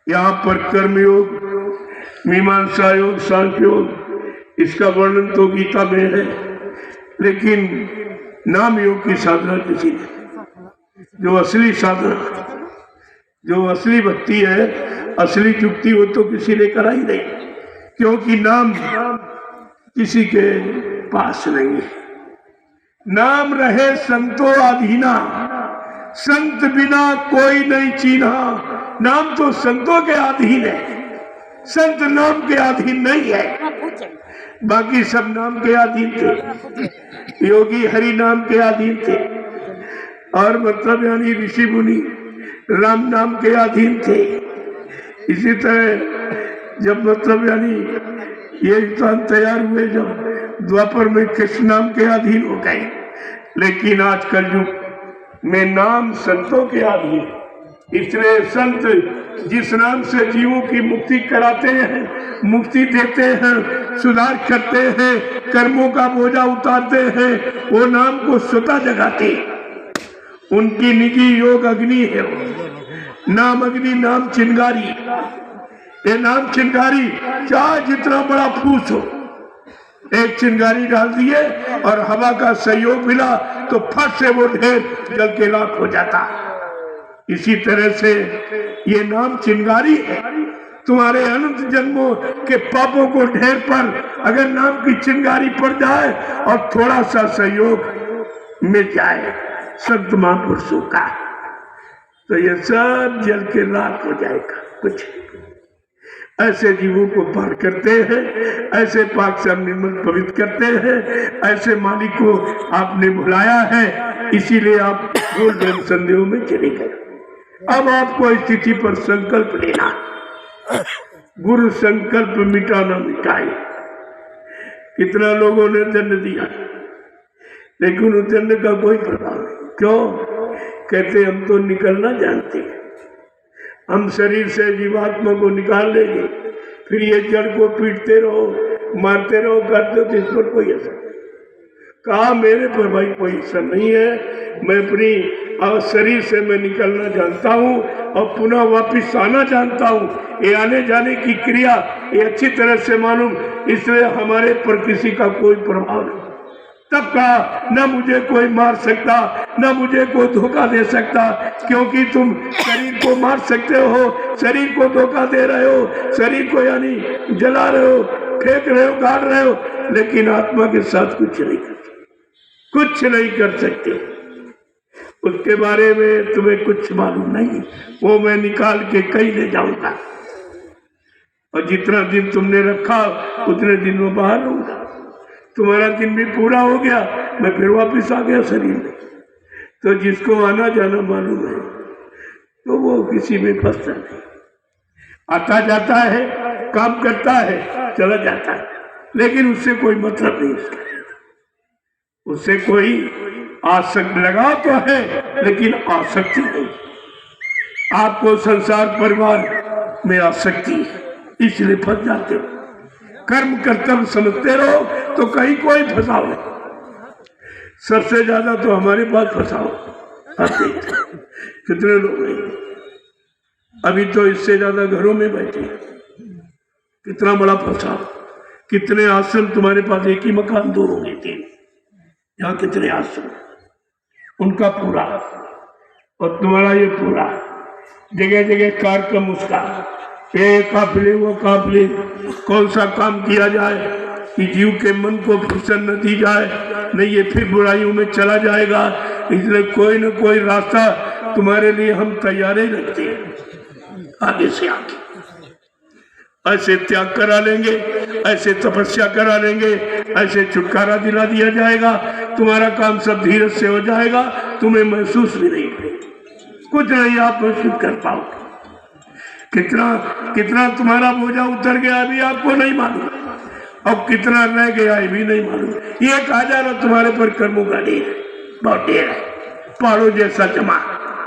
यहाँ पर कर्म योग, मीमांसा योग, सांख्य योग, इसका वर्णन तो गीता में है, लेकिन नाम योग की साधना किसी ने, जो असली साधना, जो असली भक्ति है, असली चुक्ति, वो तो किसी ने करा ही नहीं, क्योंकि नाम किसी के पास नहीं है। नाम रहे संतो अधीना, संत बिना कोई नहीं चीन्हा। नाम तो संतों के अधीन है, संत नाम के अधीन नहीं है। बाकी सब नाम के अधीन थे, योगी हरि नाम के अधीन थे, और मतलब यानी ऋषि मुनि राम नाम के अधीन थे। इसी तरह जब मतलब यानी ये स्थान तैयार हुए, जब द्वापर में कृष्ण नाम के अधीन हो गए, लेकिन आज कलयुग में नाम संतों के अधीन। इसलिए संत जिस नाम से जीवों की मुक्ति कराते हैं, मुक्ति देते हैं, सुधार करते हैं, कर्मों का बोझा उतारते हैं, वो नाम को स्वतः जगाते, उनकी निजी योग अग्नि है। नाम अग्नि, नाम चिंगारी, ये नाम चिंगारी, चाहे जितना बड़ा फूस हो, एक चिंगारी डाल दिए और हवा का सहयोग मिला तो फट से वो ढेर जल के राख हो जाता। इसी तरह से ये नाम चिंगारी है। तुम्हारे अनंत जन्मों के पापों को ढेर पर अगर नाम की चिंगारी पड़ जाए और थोड़ा सा सहयोग मिल जाए संत महापुरुषों का, तो ये सब जल के राख हो जाएगा। कुछ ऐसे जीवों को पार करते हैं, ऐसे पाक से निर्मल पवित्र करते हैं, ऐसे मालिक को आपने बुलाया है, इसीलिए आप गोल्डन संदेहों में चले गए। अब आपको स्थिति पर संकल्प लेना, गुरु संकल्प मिटाना मिटाए। कितना लोगों ने दंड दिया, लेकिन उस दंड का कोई प्रभाव नहीं। क्यों? कहते हम तो निकलना जानते हैं, हम शरीर से जीवात्मा को निकाल लेंगे, फिर ये जड़ को पीटते रहो, मारते रहो, करते हो तो इस पर कोई असर नहीं। कहा मेरे पर भाई कोई असर नहीं है, मैं अपनी और शरीर से मैं निकलना जानता हूँ और पुनः वापिस आना जानता हूँ। ये आने जाने की क्रिया ये अच्छी तरह से मालूम, इसलिए हमारे पर किसी का कोई प्रभाव नहीं। तब कहा न मुझे कोई मार सकता, न मुझे कोई धोखा दे सकता, क्योंकि तुम शरीर को मार सकते हो, शरीर को धोखा दे रहे हो, शरीर को यानी जला रहे हो, फेंक रहे हो, गाड़ रहे हो, लेकिन आत्मा के साथ कुछ नहीं कर सकते, कुछ नहीं कर सकते। उसके बारे में तुम्हें कुछ मालूम नहीं, वो मैं निकाल के कहीं ले जाऊंगा और जितना दिन तुमने रखा उतने दिन में बाहर रहूंगा। तुम्हारा दिन भी पूरा हो गया, मैं फिर वापस आ गया शरीर में। तो जिसको आना जाना मालूम है तो वो किसी में फंसता नहीं, आता जाता है, काम करता है, चला जाता है, लेकिन उससे कोई मतलब नहीं, उससे कोई आसक्ति लगाव तो है लेकिन आसक्ति नहीं। आपको संसार परिवार में आसक्ति है, इसलिए फंस जाते हो। कर्म कर्तव्य समझते रहो तो कहीं कोई फंसाओ नहीं। सबसे ज्यादा तो हमारे पास फंसाओ आते कितने लोग हैं, अभी तो इससे ज्यादा घरों में बैठे, कितना बड़ा फंसाओ। कितने आश्रम तुम्हारे पास, एक ही मकान, 2 होंगे 3, यहाँ कितने आश्रम, उनका पूरा और तुम्हारा ये पूरा, जगह जगह कार्यक्रम उसका, ये काफिले वो काफिले, कौन सा काम किया जाए कि जीव के मन को फुर्सत न दी जाए, नहीं ये फिर बुराइयों में चला जाएगा। इसलिए कोई न कोई रास्ता तुम्हारे लिए हम तैयार ही रखते हैं। आगे से आगे ऐसे त्याग करा लेंगे, ऐसे तपस्या करा लेंगे, ऐसे छुटकारा दिला दिया जाएगा, तुम्हारा काम सब धीरज से हो जाएगा, तुम्हें महसूस भी नहीं करेगा, कुछ नहीं आप महसूस कर पाओगे। कितना तुम्हारा बोझा उतर गया अभी आपको नहीं मालूम, अब कितना रह गया ये भी नहीं मालूम। ये कहा जा रहा तुम्हारे पर कर्मों का ढेर, बहुत ढेर है, पहाड़ों जैसा जमा,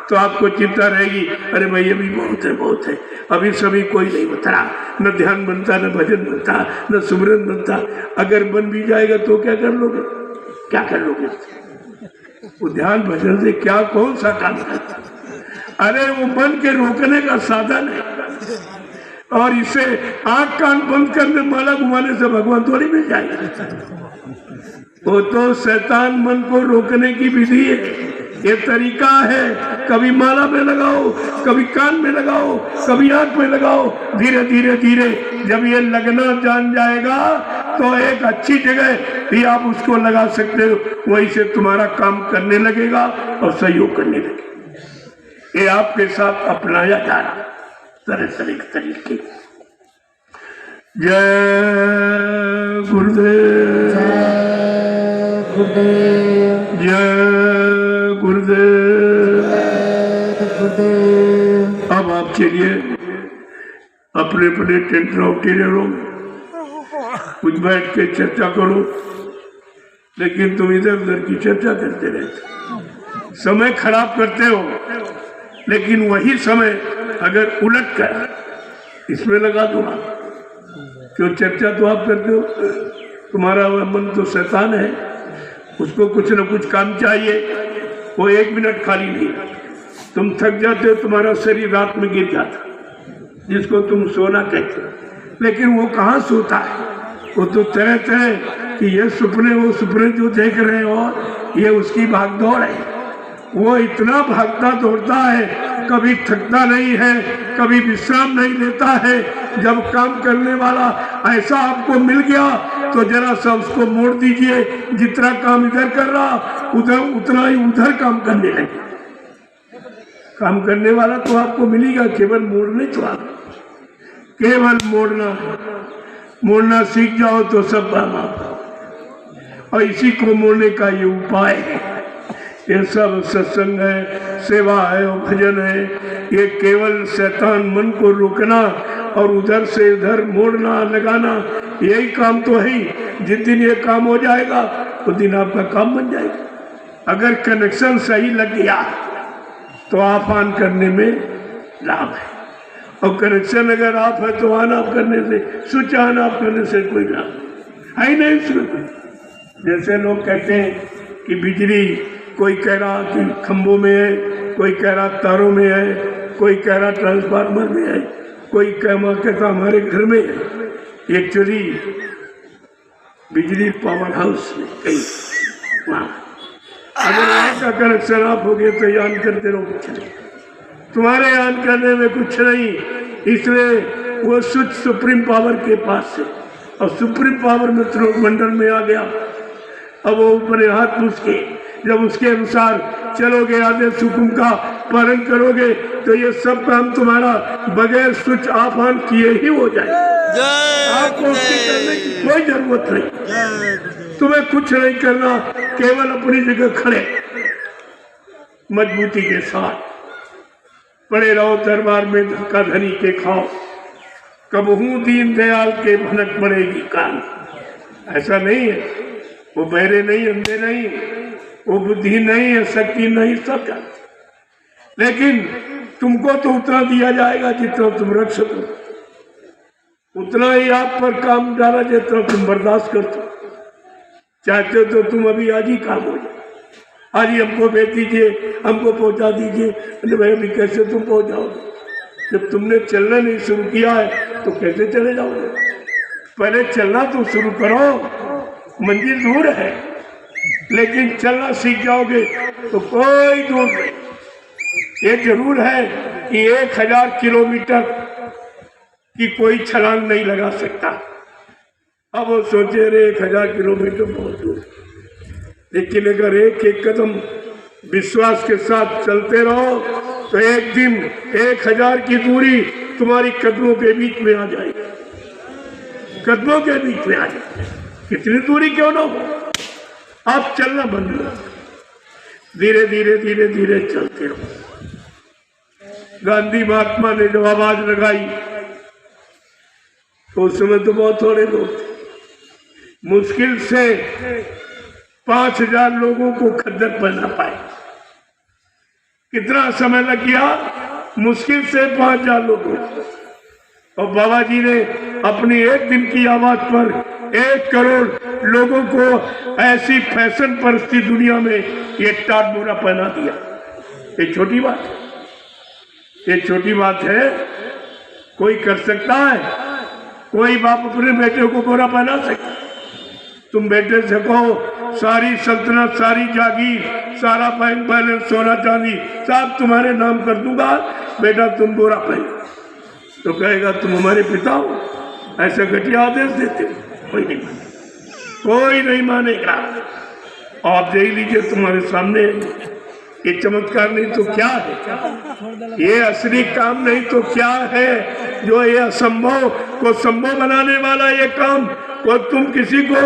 तो आपको चिंता रहेगी, अरे भाई ये भी बहुत है, अभी सभी कोई नहीं बता, न ध्यान बनता, न भजन बनता, न सुमरन बनता। अगर बन भी जाएगा तो क्या कर लोगे, क्या कर लोगे? वो ध्यान भजन से क्या कौन सा काम करता? अरे वो मन के रोकने का साधन है, और इसे आंख कान बंद करने, माला घुमाने से भगवान थोड़ी मिल जाएगा। वो तो शैतान मन को रोकने की विधि है, ये तरीका है। कभी माला में लगाओ, कभी कान में लगाओ, कभी आंख में लगाओ, धीरे धीरे धीरे जब ये लगना जान जाएगा तो एक अच्छी जगह भी आप उसको लगा सकते हो, वहीं से तुम्हारा काम करने लगेगा और सहयोग करने लगेगा। ये आपके साथ अपनाया जा रहा तरह तरीके। जय गुरुदेव, जय गुरुदेव। अब आप चलिए अपने अपने टेंट हाउस में कुछ बैठ के चर्चा करो, लेकिन तुम इधर उधर की चर्चा करते रहते, समय खराब करते हो। लेकिन वही समय अगर उलट कर इसमें लगा दो, क्यों चर्चा तो आप करते हो, तुम्हारा मन तो शैतान है, उसको कुछ न कुछ काम चाहिए, वो 1 मिनट खाली नहीं। तुम थक जाते हो, तुम्हारा शरीर रात में गिर जाता, जिसको तुम सोना कहते हो, लेकिन वो कहाँ सोता है, वो तो तरह तरह कि ये सपने वो सपने जो देख रहे हो, ये उसकी भागदौड़ है। वो इतना भागता दौड़ता है, कभी थकता नहीं है, कभी विश्राम नहीं लेता है। जब काम करने वाला ऐसा आपको मिल गया तो जरा सा उसको मोड़ दीजिए, जितना काम इधर कर रहा उतना ही उधर काम करने लगे। काम करने वाला तो आपको मिलेगा, केवल मोड़ने तो आप केवल मोड़ना सीख जाओ तो सब काम आता, और इसी को मोड़ने का ये उपाय है। ये सब सत्संग है, सेवा है और भजन है। ये केवल शैतान मन को रोकना और उधर से इधर मोड़ना लगाना, यही काम तो है। जिस दिन ये काम हो जाएगा उस दिन आपका काम बन जाएगा। अगर कनेक्शन सही लग गया तो ऑफ ऑन करने में लाभ है, और कनेक्शन अगर ऑफ है तो ऑन ऑफ करने से, स्विच ऑन ऑफ करने से कोई लाभ है ही नहीं। जैसे लोग कहते हैं कि बिजली कोई कह रहा कि खंभों में है, कोई कह रहा तारों में है, कोई कह रहा ट्रांसफार्मर में है, कोई कहता हमारे घर में है। एक्चुअली बिजली पावर हाउस में कहीं वहाँ अगर वहाँ का कनेक्शन आप हो गए तो यान करते रहो, कुछ नहीं, तुम्हारे यान करने में कुछ नहीं। इसलिए वो स्विच सुप्रीम पावर के पास है और सुप्रीम पावर में मंडल में आ गया। अब वो ऊपर हाथ उसके, जब उसके अनुसार चलोगे, आदेश हुकुम का पालन करोगे तो ये सब काम तुम्हारा बगैर स्विच ऑफ ऑन किए ही हो जाए। आपको उसकी करने की कोई जरूरत नहीं, तुम्हें कुछ नहीं करना, केवल अपनी जगह खड़े मजबूती के साथ पड़े रहो दरबार में, धक्का धनी के खाओ, कबहू दीन दयाल के भनक पड़ेगी कान। ऐसा नहीं है, वो बहरे नहीं, अंधे नहीं, वो बुद्धि नहीं है, शक्ति नहीं, सब जानते, लेकिन तुमको तो उतना दिया जाएगा जितना तुम रख सको, उतना ही आप पर काम डाला जितना तुम बर्दाश्त करते। चाहते हो तो तुम अभी आज ही काम हो जाए, आज ही हमको भेज दीजिए, हमको पहुंचा दीजिए। अरे भाई अभी कैसे तुम पहुंच जाओगे? जब तुमने चलना नहीं शुरू किया है तो कैसे चले जाओगे? पहले चलना तो शुरू करो, मंजिल दूर है लेकिन चलना सीख जाओगे तो कोई दूर नहीं। ये जरूर है कि 1000 किलोमीटर की कोई छलांग नहीं लगा सकता। अब वो सोचे रे 1000 किलोमीटर बहुत दूर, लेकिन अगर एक एक कदम विश्वास के साथ चलते रहो तो एक दिन 1000 की दूरी तुम्हारी कदमों के बीच में आ जाएगी, कदमों के बीच में आ जाएगी। कितनी दूरी क्यों ना हो, आप चलना बंद करो, धीरे धीरे धीरे धीरे चलते रहो। गांधी महात्मा ने जब आवाज लगाई तो उस समय तो बहुत थोड़े लोग थे, मुश्किल से 5000 लोगों को खद्दर पहना पाए। कितना समय लग गया? मुश्किल से 5000 लोगों को। और बाबा जी ने अपनी एक दिन की आवाज पर 1 करोड़ लोगों को ऐसी फैशन परस्ती दुनिया में ये टाट बोरा पहना दिया। ये छोटी बात है, ये छोटी बात है? कोई कर सकता है? कोई बाप अपने बेटे को बोरा पहना सकता? तुम बेटे से कहो सारी सल्तनत, सारी जागीर, सारा बैंक बैलेंस, सोना चांदी सब तुम्हारे नाम कर दूंगा, बेटा तुम बोरा पहन, तो कहेगा तुम हमारे पिता हो? ऐसा घटिया आदेश देते? कोई नहीं मानेगा, कोई नहीं मानेगा। आप देख लीजिए तुम्हारे सामने, ये चमत्कार नहीं तो क्या है, ये असली काम नहीं तो क्या है जो ये असंभव को संभव बनाने वाला ये काम। और तुम किसी को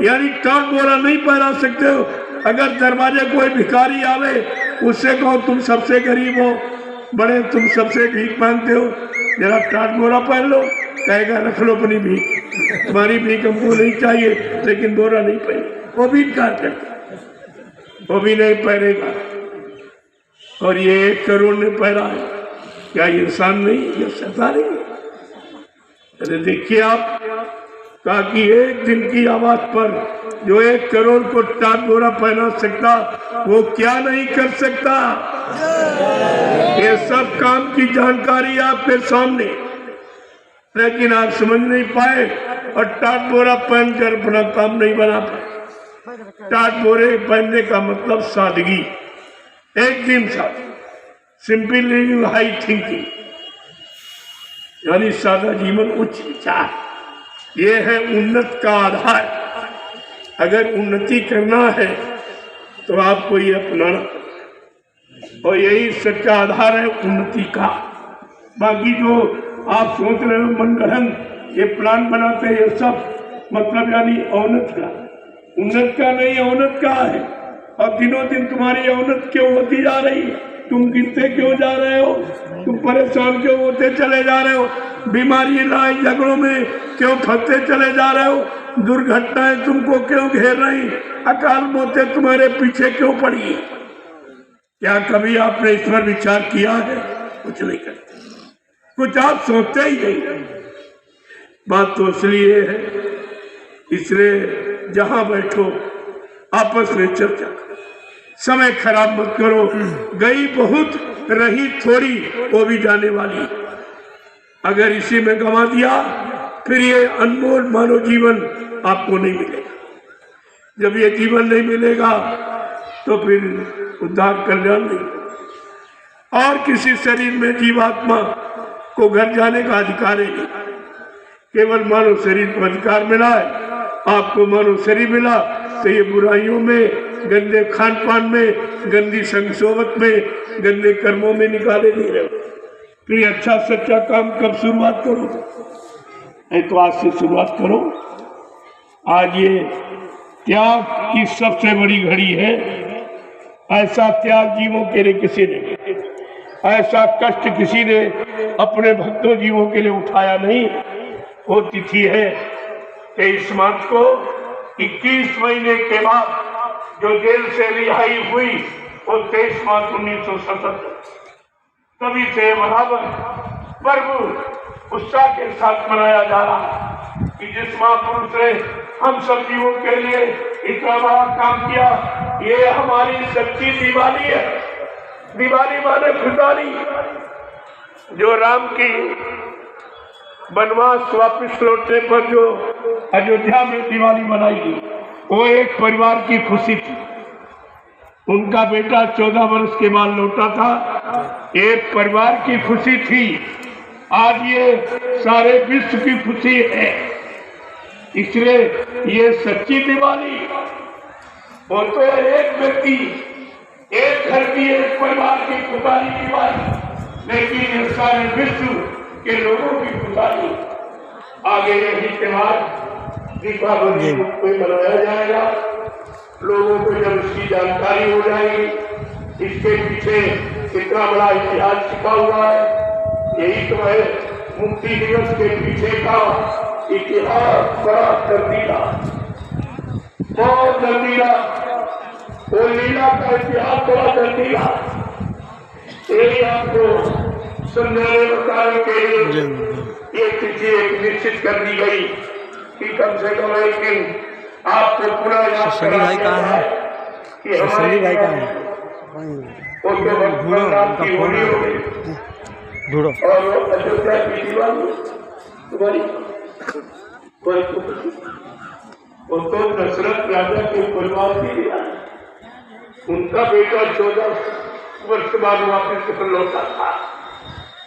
यानी टाट बोरा नहीं पहना सकते हो। अगर दरवाजे कोई भिखारी आवे उससे कहो तुम सबसे गरीब हो, बड़े तुम सबसे भीख मांगते हो, जरा टाट बोरा पहन लो, कहेगा रख लो अपनी भीख, तुम्हारी भीख हमको नहीं चाहिए, लेकिन बोरा नहीं पहने, वो भी इनकार करता, वो भी नहीं पहनेगा। और ये 1 करोड़ ने पहना है, क्या इंसान नहीं, ये शैतान है? अरे देखिए आप, ताकि एक दिन की आवाज पर जो 1 करोड़ को टाट बोरा पहना सकता वो क्या नहीं कर सकता। ये सब काम की जानकारी आपके सामने, लेकिन आप समझ नहीं पाए और टाट बोरा पहनकर अपना काम नहीं बना पाए। टाट बोरे पहनने का मतलब सादगी, एकदम सादा, सिंपल लिविंग, हाई थिंकिंग, यानी सादा जीवन, उच्च विचार, ये है उन्नत का आधार। अगर उन्नति करना है तो आपको ये अपनाना, और यही सच्चा आधार है उन्नति का। बाकी जो आप सोच रहे हो मनगढ़ंत ये प्लान बनाते हैं, ये सब मतलब यानी औन्नत का, उन्नत का नहीं, औन्नत का है। और दिनों दिन तुम्हारी औन्नत क्यों होती जा रही है? तुम गिरते क्यों जा रहे हो? तुम परेशान क्यों होते चले जा रहे हो? बीमारी, लड़ाई झगड़ों में क्यों फंसते चले जा रहे हो? दुर्घटनाएं तुमको क्यों घेर रही? अकाल मौतें तुम्हारे पीछे क्यों पड़ी? क्या कभी आपने इस पर विचार किया है? कुछ नहीं करते, कुछ आप सोचते ही नहीं। बात तो इसलिए है, इसलिए जहां बैठो आपस में चर्चा करो, समय खराब मत करो। गई बहुत, रही थोड़ी, वो भी जाने वाली। अगर इसी में गंवा दिया फिर ये अनमोल मानव जीवन आपको नहीं मिलेगा। जब ये जीवन नहीं मिलेगा तो फिर उद्धार कल्याण नहीं। और किसी शरीर में जीवात्मा को घर जाने का अधिकार है नहीं। केवल मानव शरीर को अधिकार मिला है। आपको मानव शरीर मिला तो ये बुराइयों में, गंदे खान पान में, गंदी संगसोबत में, गंदे कर्मों में निकाले नहीं रहे। फिर अच्छा सच्चा काम कब शुरुआत करो? तो आज से शुरुआत करो। आज ये त्याग की सबसे बड़ी घड़ी है। ऐसा त्याग जीवों के लिए किसी ने, ऐसा कष्ट किसी ने अपने भक्तों जीवों के लिए उठाया नहीं। वो तिथि है 23 मार्च को। 21 महीने के बाद जो जेल से रिहाई हुई वो 23 मार्च 1977। तभी से बराबर पर्व उत्साह के साथ मनाया जा रहा है कि जिस महापुरुष ने हम सब जीवों के लिए इतना बड़ा काम किया, ये हमारी सच्ची दिवाली है। दिवाली माने खुशहाली। जो राम की वनवास वापिस लौटने पर जो अयोध्या में दिवाली मनाई गई, वो एक परिवार की खुशी थी। उनका बेटा 14 वर्ष के बाद लौटा था, एक परिवार की खुशी थी। आज ये सारे विश्व की खुशी है। इसलिए ये सच्ची दिवाली। वो तो एक व्यक्ति, एक घर की, एक परिवार की खुशहाली दिवाली, लेकिन ये सारे विश्व के लोगों की खुशहाली। आगे यही त्योहार दीपावली रूप में मनाया जाएगा। लोगों को जब इसकी जानकारी हो जाएगी, इसके पीछे कितना बड़ा इतिहास छिपा हुआ है, यही तो है मुक्ति दिवस के पीछे का इतिहास। बड़ा दर्दीला, बहुत दर्दीला, वो लीला का इतिहास बड़ा दर्दीला। यही आपको समझाने बताने के लिए ये तिथि एक निश्चित कर दी गई कि कम से कम एक दिन आपको पूरा याद भाई कहाँ है? सनी भाई कहाँ है? ढूंढो। और अयोध्या की दिवाली तुम्हारी वो तो दशरथ राजा के परिवार की दिवाली। उनका बेटा 14 वर्ष बाद वापिस लौटा था,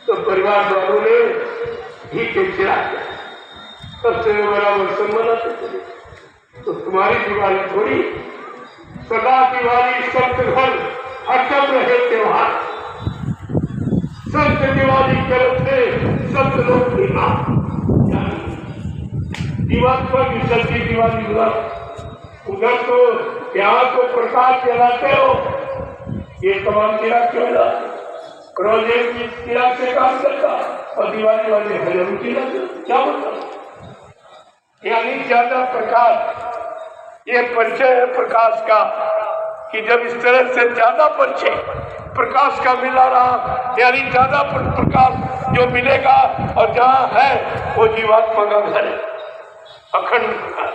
तो परिवार वालों ने ही के चिरा किया। सबसे बड़ा वर्षन मनाते थे। तो तुम्हारी दिवाली थोड़ी, सदा दिवाली संत घर हरदम रहे त्योहार। संत दिवाली करते संत लोग जीवात्मा की सच्ची दिवाली उधर तो यहाँ तो प्रकाश जलाते हो, ये तमाम चिराग क्यों जलाते? रोजे की चिराग से काम करता और दिवाली वाले हजारों चिराग क्या मतलब? यानी ज्यादा प्रकाश, ये परिचय है प्रकाश का कि जब इस तरह से ज्यादा परिचय प्रकाश का मिला रहा, यानी ज्यादा प्रकाश जो मिलेगा और जहाँ है वो जीवात्मा का घर है, अखंड प्रकाश।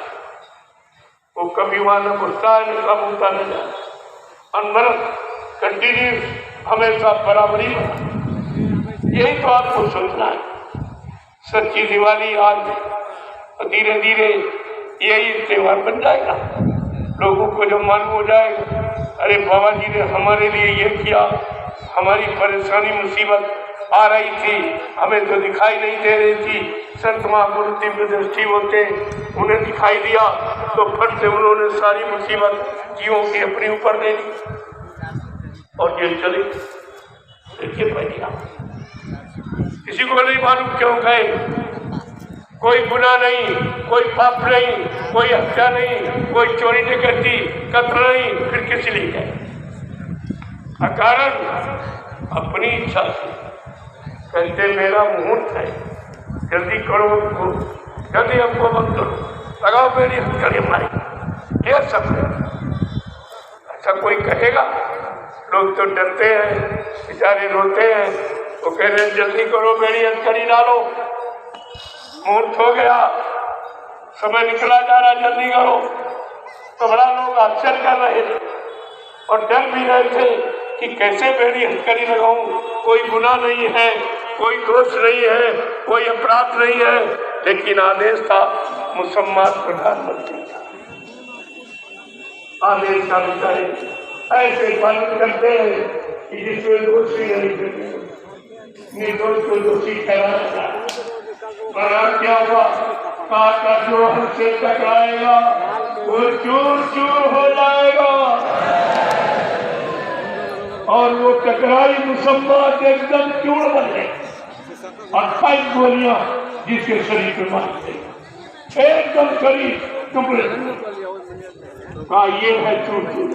वो कभी वहां न घुसता है न कम होता न जाता, अनवरत कंटिन्यू हमेशा बराबरी बना। यही तो आपको सोचना है। सच्ची दिवाली आज धीरे धीरे यही त्योहार बन जाएगा। लोगों को जब मालूम हो जाएगा, अरे बाबा जी ने हमारे लिए ये किया, हमारी परेशानी मुसीबत आ रही थी, हमें तो दिखाई नहीं दे रही थी, संत महापुरुष दिव्य दृष्टि होते उन्हें दिखाई दिया, तो फट से उन्होंने सारी मुसीबत जीवों की अपने ऊपर ले ली और ये चले। देखिए भैया, किसी को नहीं मालूम क्यों गए। कोई गुनाह नहीं, कोई पाप नहीं, कोई हत्या नहीं, कोई चोरी डकैती कत्ल नहीं, फिर किस लिए गए? अकारण अपनी इच्छा से कहते मेरा मुहूर्त है, जल्दी करो, जल्दी हमको बंद करो, लगाओ मेरी हथकड़ी मारी। ये सब है। ऐसा कोई कहेगा? लोग तो डरते हैं, बेचारे रोते हैं, वो कह रहे जल्दी करो मेरी हथकड़ी डालो, मुहूर्त हो गया, समय निकला जा रहा, जल्दी करो। तो बड़ा लोग आश्चर्य कर रहे थे, और डर भी रहे थे कि कैसे बेड़ी हथकड़ी लगाऊं, कोई गुनाह नहीं है, कोई दोष नहीं है, कोई अपराध नहीं है, लेकिन आदेश था मुसलमान प्रधानमंत्री का आदेश का विचार ऐसे पालन करते हैं कि जिसमें दोषी नहीं करते, निर्दोष को दोषी ठहराया। और क्या हुआ, कहा का जो हमसे टकराएगा वो चूर चूर हो जाएगा। और वो टकराई मुसम्मत एकदम चूर बन गई, 28 गोलियां जिसके शरीर पे मारते एकदम शरीर टुकड़े। कहा ये है चूर चूर।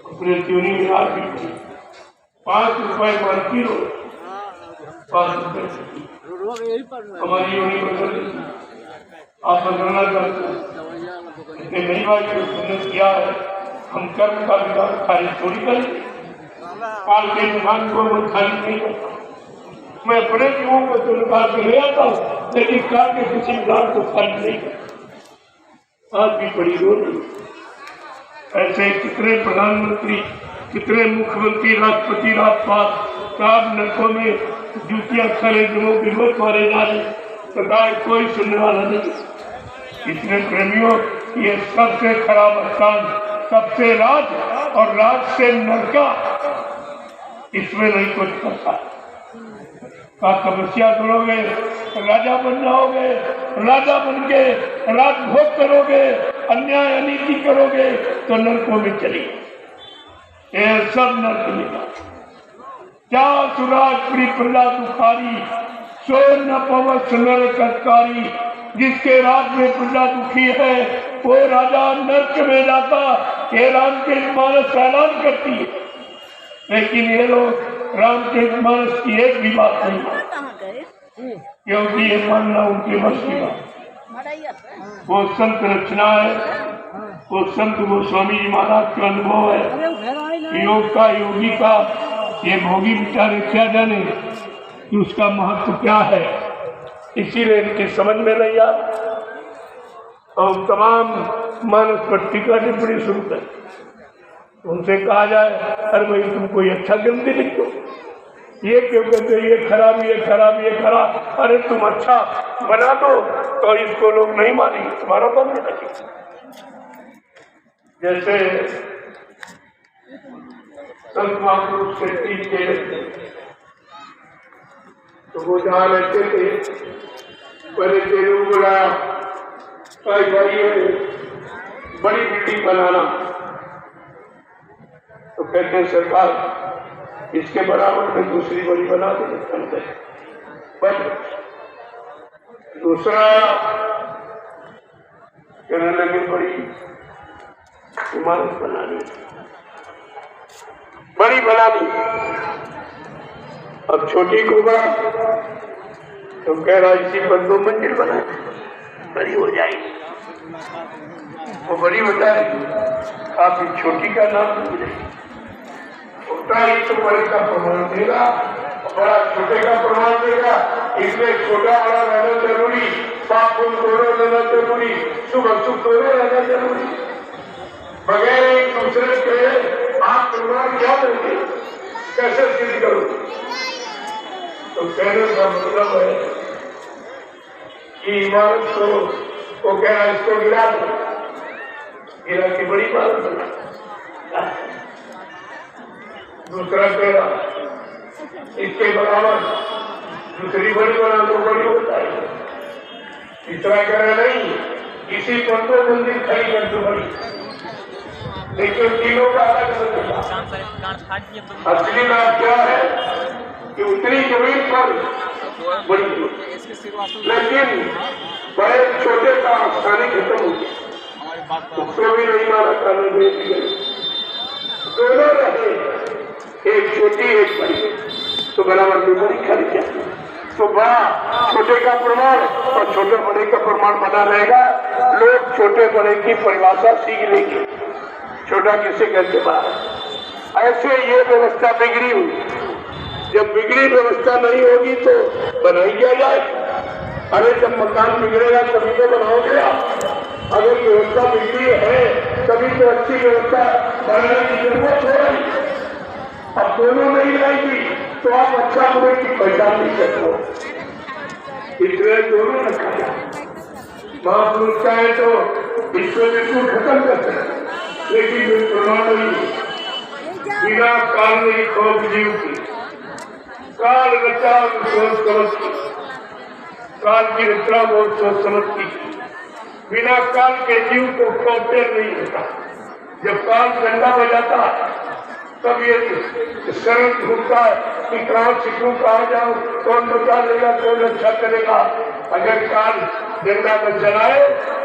अपने चूनी में हाथ भी 5 रुपए मारती हो, 5 रुपए हमारी योनी बदल आप बदलना चाहते नहीं भाई, जो तुमने किया है हम कर्म का विधान खारिज थोड़ी करेंगे। काल के विधान को मैं खारिज नहीं करता, मैं अपने जीवों को तो निकाल के ले आता हूँ, लेकिन काल के किसी विधान को खारिज नहीं करता। आज भी बड़ी रो रही। ऐसे कितने प्रधानमंत्री, कितने मुख्यमंत्री, राष्ट्रपति, राज्यपाल साहब नरकों में जूतियां खड़े दिनों विरोध मारे जा रहे, बताए कोई सुनने वाला नहीं। इतने प्रेमियों, ये सबसे खराब स्थान, सबसे राज और राज से नरका, इसमें नहीं कुछ करता। का तपस्या करोगे, राजा बन जाओगे, राजा बन के राजभोग करोगे, अन्याय अनीति करोगे तो नरकों में चली। ये सब नरक मिलेगा। क्या सुराज प्रजा दुखारी, सो न पवस नरककारी। जिसके राज में प्रजा दुखी है वो राजा नरक में जाता। ये रामचरितमानस ऐलान करती है, लेकिन ये लोग रामचरितमानस की एक भी बात नहीं मानते, क्योंकि ये मानना उनके बस की बात। वो संत रचना है, वो संत गोस्वामी जी महाराज का अनुभव है। योग का, योगी का, ये भोगी विचार क्या जाने कि उसका महत्व क्या है, इसीलिए इनकी समझ में नहीं आ। और तमाम मानस पर टीका टिप्पणी शुरू कर, उनसे कहा जाए अरे भाई तुम कोई अच्छा ग्रंथि लिख दो, ये क्यों कहते ये खराब, ये खराब, ये खराब। अरे तुम अच्छा बना दो तो इसको लोग नहीं मानेंगे, तुम्हारा बनने लगे। जैसे संत महापुरुष के 3 चेले तो वो जहाँ रहते थे, पहले चेले को बुलाया, भाई बड़ी बिल्डिंग बनाना। तो कहते हैं सरकार इसके बराबर में दूसरी बड़ी बना दे। पर दूसरा कहने लगे बड़ी इमारत बनानी, बड़ी बनानी। अब छोटी को बड़ा तो कह रहा इसी पर 2 मंजिल बनाए, बड़ी हो जाएगी। वो बड़ी हो जाएगी, काफी छोटी का नाम मिलेगी। छोटा ही तो बड़े का प्रमाण देगा, बड़ा छोटे का प्रमाण देगा। इसलिए छोटा बड़ा रहना जरूरी, पाप पुण्य दोनों रहना जरूरी, शुभ अशुभ दोनों रहना जरूरी। बगैर एक दूसरे के आप प्रमाण क्या देंगे, कैसे सिद्ध करोगे? तो कहने का मतलब है कि इमारत को वो कह रहा इसको गिरा दो, गिरा की बड़ी इमारत बना। दूसरा कह रहा इसके बराबर दूसरी बड़ी बना तो बड़ी होता है। तीसरा कह रहा नहीं इसी पर 2 मंदिर खड़ी कर दो बड़ी, लेकिन तीनों का अलग अलग। असली बात क्या है कि उतनी जमीन पर बड़ी, लेकिन बड़े छोटे का आसानी खत्म हो गया, उसको भी नहीं मारा करने दे। दोनों रहे, एक छोटी एक बड़ी, तो बराबर में बड़ी खड़ी जाती। तो बड़ा छोटे का प्रमाण और छोटे बड़े का प्रमाण बना रहेगा। लोग छोटे बड़े की परिभाषा सीख लेंगे, छोटा किसे कहते बड़ा। ऐसे ये व्यवस्था बिगड़ी हुई, जब बिगड़ी व्यवस्था नहीं होगी तो बनाई क्या जाए? अरे जब मकान बिगड़ेगा तभी तो बनाओगे आप। अगर व्यवस्था बिगड़ी है तभी तो अच्छी व्यवस्था बनाने की जरूरत हो रही। अब दोनों नहीं रहेगी तो आप अच्छा बुरे की पहचान नहीं सकते, इसलिए दोनों रखा जाए। महापुरुष चाहे तो विश्व बिल्कुल खत्म कर सकते, लेकिन जो प्रमाण नहीं बिना काल नहीं खोज जीव की, काल रचा सोच समझ की, काल की रचना बहुत सोच समझ की, बिना काल के जीव को कॉम्पेयर नहीं होता। जब काल ठंडा हो जाता तब ये शरण ढूंढता है कि कहाँ सीखूं, कहाँ जाऊं, कौन बचा लेगा, कौन अच्छा करेगा। अगर काल डंडा में चलाए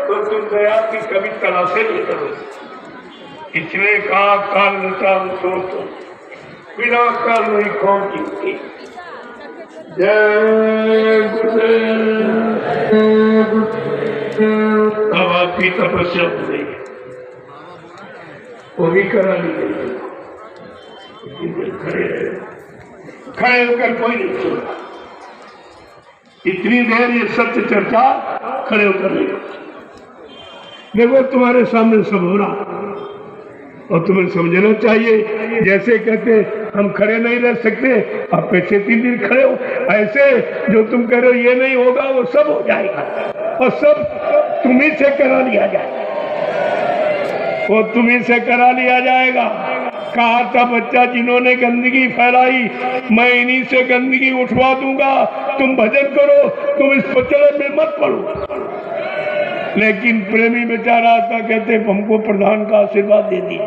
तो तुम दया की कभी तलाशे नहीं करोगे। इसलिए कहा काल रचा सोच बिना काल नहीं कौन की। जय गुरुदेव। अब आपकी तपस्या हो गई, वो भी करा ली गई। खड़े होकर कोई नहीं सुना, इतनी देर ये सत्य चर्चा खड़े होकर नहीं होती। देखो तुम्हारे सामने सब हो रहा और तुम्हें समझना चाहिए। जैसे कहते हम खड़े नहीं रह सकते, आप पैसे 3 दिन खड़े हो, ऐसे जो तुम कह रहे हो ये नहीं होगा वो सब हो जाएगा और सब तुम्ही से करा लिया जाएगा, वो तुम्ही से करा लिया जाएगा। कहा था बच्चा जिन्होंने गंदगी फैलाई मैं इन्हीं से गंदगी उठवा दूंगा, तुम भजन करो, तुम इस पचड़े में मत पड़ो। लेकिन प्रेमी बेचारा आता, कहते हमको प्रधान का आशीर्वाद दे दिया,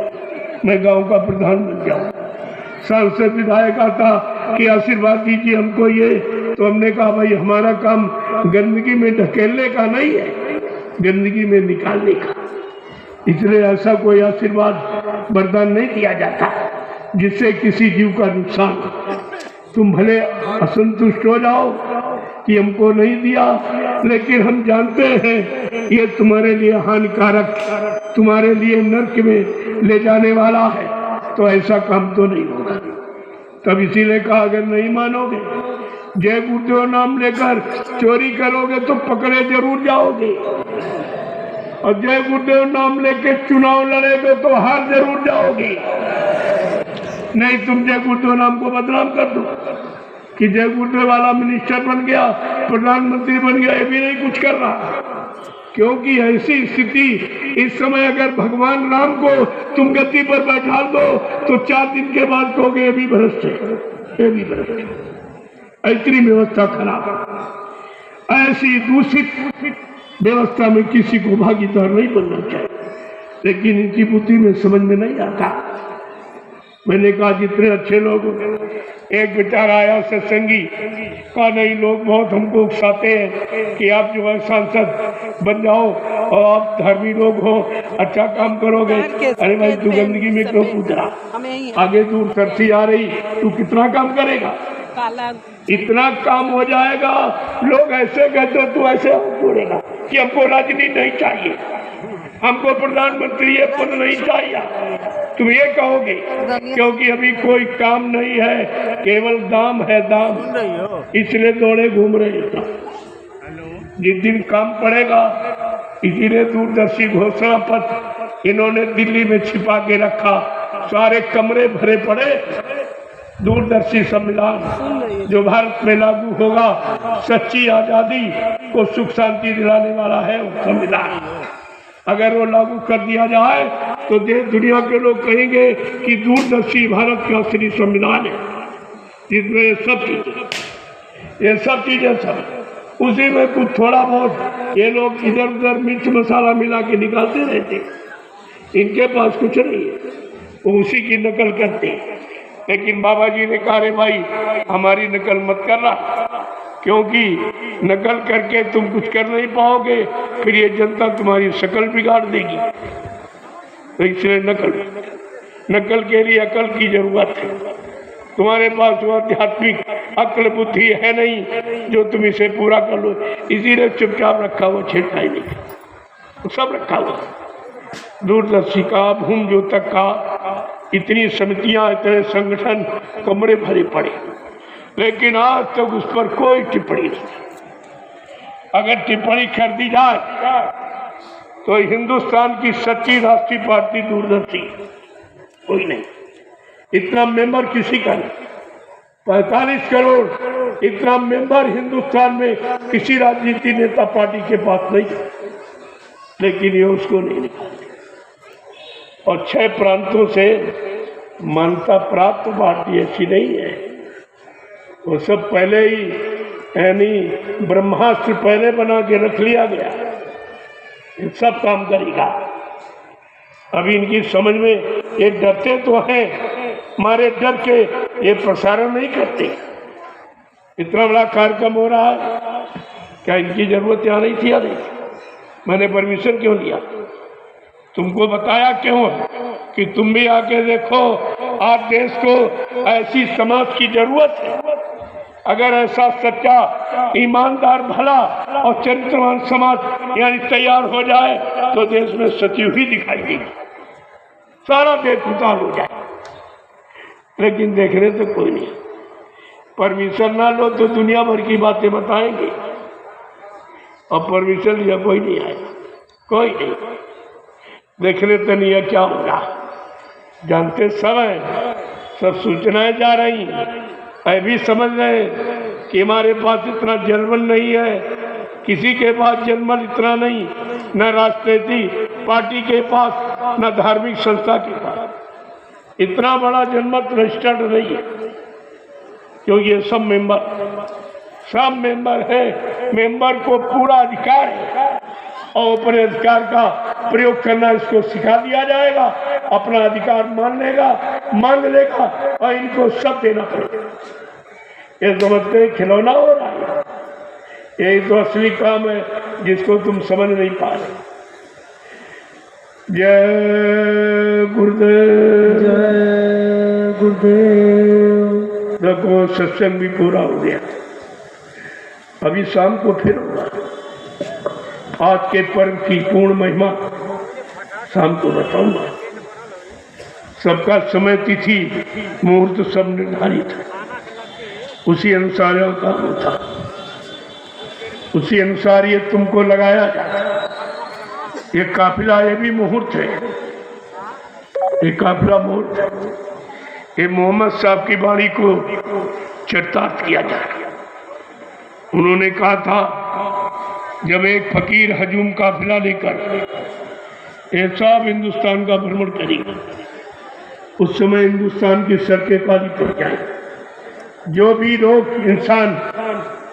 मैं गांव का प्रधान बन जाऊं। सांसद विधायक आता कि आशीर्वाद दीजिए हमको ये, तो हमने कहा भाई हमारा काम गंदगी में ढकेलने का नहीं है, गंदगी में निकालने का। इसलिए ऐसा कोई आशीर्वाद वरदान नहीं दिया जाता जिससे किसी जीव का नुकसान हो। तुम भले असंतुष्ट हो जाओ कि हमको नहीं दिया, लेकिन हम जानते हैं ये तुम्हारे लिए हानिकारक, तुम्हारे लिए नरक में ले जाने वाला है, तो ऐसा काम तो नहीं होगा। तब इसीलिए कहा अगर नहीं मानोगे, जय गुरुदेव नाम लेकर चोरी करोगे तो पकड़े जरूर जाओगे, और जय गुरुदेव नाम लेके चुनाव लड़ेगे तो हार जरूर जाओगे। नहीं तुम जय गुरुदेव नाम को बदनाम कर दो कि जय गुरुदेव वाला मिनिस्टर बन गया, प्रधानमंत्री बन गया, ये भी नहीं कुछ कर रहा। क्योंकि ऐसी स्थिति इस समय अगर भगवान राम को तुम गद्दी पर बैठा दो तो 4 दिन के बाद कहोगे ये भी भ्रष्ट है, ये भी भ्रष्ट है। इतनी व्यवस्था खराब, ऐसी दूषित व्यवस्था में किसी को भागीदार नहीं बनना चाहिए, लेकिन इनकी बुद्धि में समझ में नहीं आता। मैंने कहा जितने अच्छे लोग, एक बेचारा आया सत्संगी, कहा नहीं लोग बहुत हमको उकसाते हैं कि आप जो है सांसद बन जाओ और आप धर्मी लोग हो, अच्छा काम करोगे। अरे भाई तू गंदगी में क्यों कूद रहा, आगे दूर सरसी आ रही, तू कितना काम करेगा, इतना काम हो जाएगा। लोग ऐसे कहते तू ऐसे छोड़ेगा कि हमको राजनीति नहीं चाहिए, हमको प्रधानमंत्री ये पद नहीं चाहिए, तुम ये कहोगे क्योंकि अभी कोई काम नहीं है, केवल दाम है दाम, इसलिए दौड़े घूम रहे हैं। जिस दिन काम पड़ेगा, इसीलिए दूरदर्शी घोषणा पत्र इन्होंने दिल्ली में छिपा के रखा, सारे कमरे भरे पड़े। दूरदर्शी संविधान जो भारत में लागू होगा, सच्ची आजादी को सुख शांति दिलाने वाला है वो संविधान। अगर वो लागू कर दिया जाए तो देश दुनिया के लोग कहेंगे कि दूरदर्शी भारत का असली संविधान है, जिसमें ये सब चीजें सब उसी में कुछ थोड़ा बहुत ये लोग इधर उधर मिर्च मसाला मिला के निकालते रहते, इनके पास कुछ नहीं है, वो उसी की नकल करते हैं। लेकिन बाबा जी ने कहा रे भाई हमारी नकल मत करना, क्योंकि नकल करके तुम कुछ कर नहीं पाओगे, फिर ये जनता तुम्हारी शक्ल बिगाड़ देगी। तो इसलिए नकल के लिए अकल की जरूरत है। तुम्हारे पास वो आध्यात्मिक अक्ल बुद्धि है नहीं जो तुम इसे पूरा कर लो, इसीलिए चुपचाप रखा हुआ, छेड़खाई नहीं, तो सब रखा हुआ। दूरदर्शी का, भूम ज्योतक का, इतनी समितियां, इतने संगठन, कमरे भरे पड़े, लेकिन आज तक उस पर कोई टिप्पणी नहीं। अगर टिप्पणी कर दी जाए तो हिंदुस्तान की सच्ची राष्ट्रीय पार्टी दूरदर्शी कोई नहीं। इतना मेंबर किसी का नहीं। 45 करोड़ इतना मेंबर हिंदुस्तान में किसी राजनीति नेता पार्टी के पास नहीं, लेकिन ये उसको नहीं निकालते। और 6 प्रांतों से मान्यता प्राप्त पार्टी ऐसी नहीं है। वो सब पहले ही यानी ब्रह्मास्त्र पहले बना के रख लिया गया, ये सब काम करेगा। अभी इनकी समझ में ये डरते तो हैं, हमारे डर के ये प्रसारण नहीं करते। इतना बड़ा कार्यक्रम हो रहा है, क्या इनकी जरूरत यहाँ नहीं थी? नहीं, मैंने परमिशन क्यों लिया? तुमको बताया क्यों कि तुम भी आके देखो। आज देश को ऐसी समाज की जरूरत है। अगर ऐसा सच्चा, ईमानदार, भला और चरित्रवान समाज यानी तैयार हो जाए तो देश में सची हुई दिखाई देगी, सारा देश उतार हो जाए। लेकिन देखने तो कोई नहीं। परमिशन ना लो तो दुनिया भर की बातें बताएंगे, और परमिशन लिया कोई नहीं आएगा, कोई नहीं। देखने तो नहीं है क्या होगा, जानते सब है, सब सूचनाएं जा रही हैं। भी समझ रहे कि हमारे पास इतना जनबल नहीं है, किसी के पास जनबल इतना नहीं, न राजनीतिक पार्टी के पास, न धार्मिक संस्था के पास इतना बड़ा जनमत रजिस्टर्ड नहीं है। क्योंकि ये सब मेंबर है। मेंबर को पूरा अधिकार है और अपने अधिकार का प्रयोग करना इसको सिखा दिया जाएगा। अपना अधिकार मांग लेगा और इनको सब देना पड़ेगा। ये समझते खिलौना हो रहा है, यही तो असली काम है जिसको तुम समझ नहीं पा रहे। जय गुरुदेव, जय गुरुदेव। देखो सत्संग भी पूरा हो गया, अभी शाम को फिर होगा। आज के पर्व की पूर्ण महिमा शाम को बताऊंगा। सबका समय, तिथि, मुहूर्त सब निर्धारित है, उसी अनुसार का होता, उसी अनुसार ये तुमको लगाया जाता। ये काफिला, ये भी मुहूर्त है, ये काफिला मुहूर्त है। ये मोहम्मद साहब की वाणी को चरितार्थ किया जाए। उन्होंने कहा था, जब एक फकीर हजूम काफिला लेकर ये सब हिंदुस्तान का भ्रमण करेगा, उस समय हिंदुस्तान की सड़कें काली पड़ जाए। जो भी लोग इंसान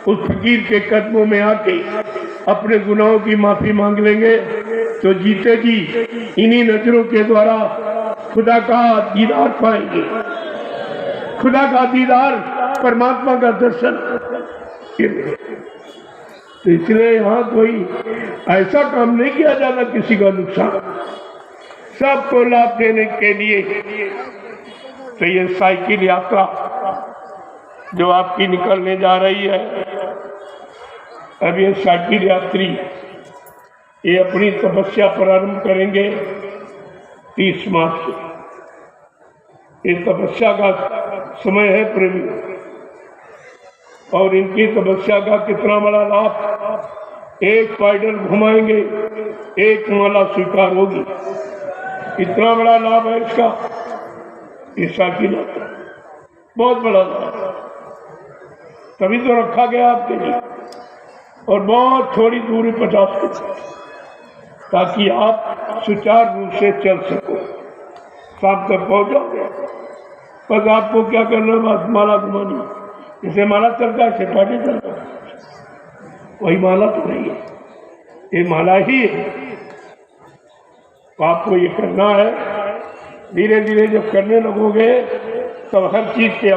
उस फकीर के कदमों में आके अपने गुनाहों की माफी मांग लेंगे तो जीते जी इन्हीं नजरों के द्वारा खुदा का दीदार पाएंगे। खुदा का दीदार, परमात्मा का दर्शन। तो इसलिए यहाँ कोई ऐसा काम नहीं किया जाता किसी का नुकसान, सबको लाभ देने के लिए। तो ये साइकिल यात्रा जो आपकी निकलने जा रही है, अब ये साइकिल यात्री ये अपनी तपस्या प्रारंभ करेंगे 30 मार्च से। ये तपस्या का समय है प्रभु, और इनकी तपस्या का कितना बड़ा लाभ। एक पैडल घुमाएंगे, एक माला स्वीकार होगी। इतना बड़ा लाभ है इसका, ये साइकिल यात्रा बहुत बड़ा लाभ, तभी तो रखा गया आपके लिए। और बहुत थोड़ी दूरी 50 किलोमीटर, ताकि आप सुचारू रूप से चल सको, शाम तक पहुंच जाओगे। बस आपको क्या करना है, बस माला घुमानी। जैसे माला चलता है, सेपाटी चलता है, वही माला तो नहीं है, ये माला ही है। तो आपको ये करना है। धीरे धीरे जब करने लगोगे तब हर चीज के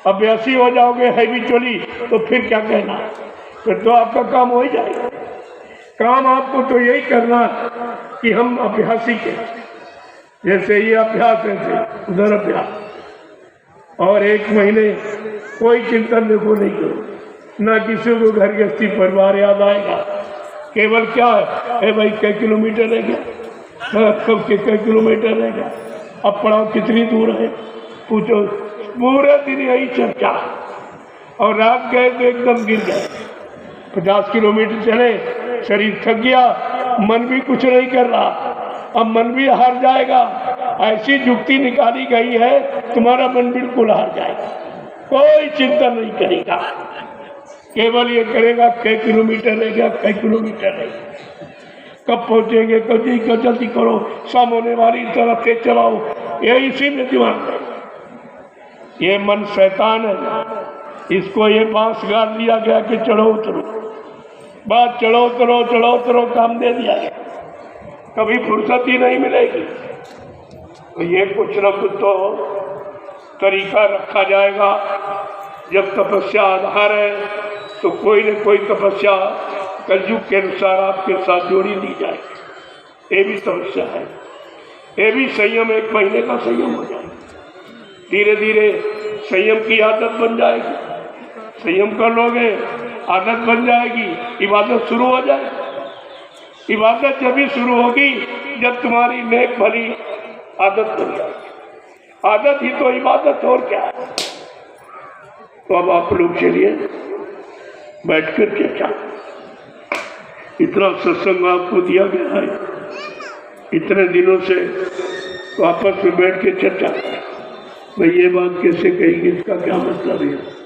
अभ्यासी हो जाओगे, हैबिचुअली, तो फिर क्या कहना, फिर तो आपका काम हो ही जाएगा। काम आपको तो यही करना कि हम अभ्यासी के, जैसे ये अभ्यास है उधर अभ्यास। और 1 महीने कोई चिंतन देखो नहीं करो, ना किसी को घर गृहस्थी परिवार याद आएगा। केवल क्या है भाई, कई किलोमीटर रह गया, कब के कई किलोमीटर रह गया, अब पढ़ाओ कितनी दूर है, पूछो। पूरे दिन यही चर्चा, और रात गए तो एकदम गिर गए। 50 किलोमीटर चले, शरीर थक गया, मन भी कुछ नहीं कर रहा, अब मन भी हार जाएगा। ऐसी युक्ति निकाली गई है तुम्हारा मन बिल्कुल हार जाएगा, कोई चिंता नहीं करेगा, केवल ये करेगा कई किलोमीटर रह गया, कई किलोमीटर रह गया, कब पहुंचेंगे, कब जल्दी करो, सामने वाली तरफ से चलाओ, ये इसी में दिमाग है। ये मन शैतान है, इसको ये बांस गाड़ दिया गया कि चढ़ो उतरो, बात चढ़ो उतरो काम दे दिया गया, कभी फुर्सत ही नहीं मिलेगी। तो ये कुछ न कुछ तो तरीका रखा जाएगा। जब तपस्या आधार है तो कोई न कोई तपस्या कलयुग के अनुसार आपके साथ जोड़ी दी जाएगी। ये भी तपस्या है, ये भी संयम, 1 महीने का संयम हो जाएगा, धीरे धीरे संयम की आदत बन जाएगी, संयम कर लोगे आदत बन जाएगी, इबादत शुरू हो जाएगी। इबादत जब भी शुरू होगी जब तुम्हारी नेक भली आदत बन जाएगी, आदत ही तो इबादत और क्या है। तो अब आप लोग चलिए बैठकर चर्चा, इतना सत्संग आपको दिया गया है, इतने दिनों से तो आपस में बैठ के चर्चा करें, भाई ये बात कैसे कहेंगे, इसका क्या मतलब है।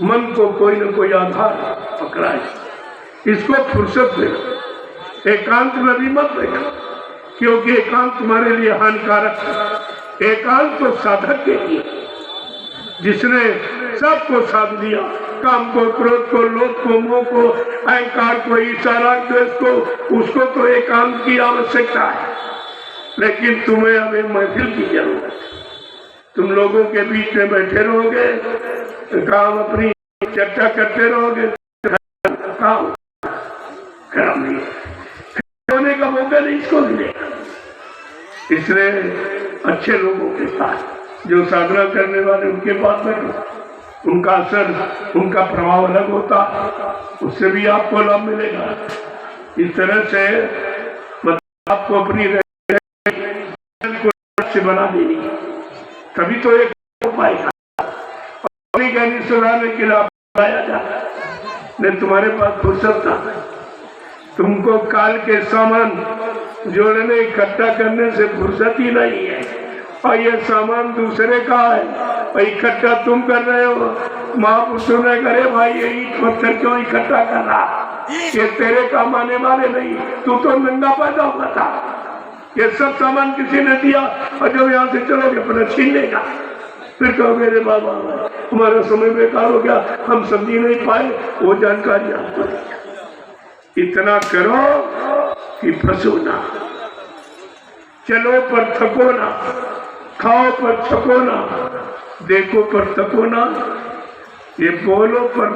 मन को कोई न कोई आधार पकड़ाए, इसको फुर्सत दे, एकांत में भी मत बैठो, क्योंकि एकांत तुम्हारे लिए हानिकारक है। एकांत तो साधक के लिए, जिसने सबको साध दिया, काम को, क्रोध को, लोभ को, मोह को, अहंकार को, ईर्ष्या द्वेष को, उसको तो एकांत की आवश्यकता है। लेकिन तुम्हें अब एक महफिल की जरूरत है, तुम लोगों के बीच में बैठे रहोगे, काम अपनी चर्चा करते रहोगे, काम नहीं होने का मौका नहीं इसको मिलेगा। इसलिए अच्छे लोगों के साथ, जो साधना करने वाले, उनके पास बैठो, उनका असर, उनका प्रभाव अलग होता, उससे भी आपको लाभ मिलेगा। इस तरह से मतलब आपको अपनी को बना देनी, तभी तो एक पाएगा। अभी ज्ञानी सुधारने के लिए आया जाता है, नहीं तुम्हारे पास फुर्सत था, तुमको काल के सामान जोड़ने, इकट्ठा करने से फुर्सत ही नहीं है, और ये सामान दूसरे का है और इकट्ठा तुम कर रहे हो। महापुरुषों ने करे भाई ये ईट पत्थर क्यों इकट्ठा कर रहा, ये तेरे काम आने वाले नहीं, तू तो नंगा पैदा हुआ था, ये सब सामान किसी ने दिया, और जब यहाँ से चलोगे अपना छीन लेगा, फिर कहो मेरे बाबा हमारा समय बेकार हो गया, हम समझी नहीं पाए, वो जानकारी आपको दी। इतना करो कि फंसो ना, चलो पर थको ना, खाओ पर थको ना, देखो पर थको ना, ये बोलो पर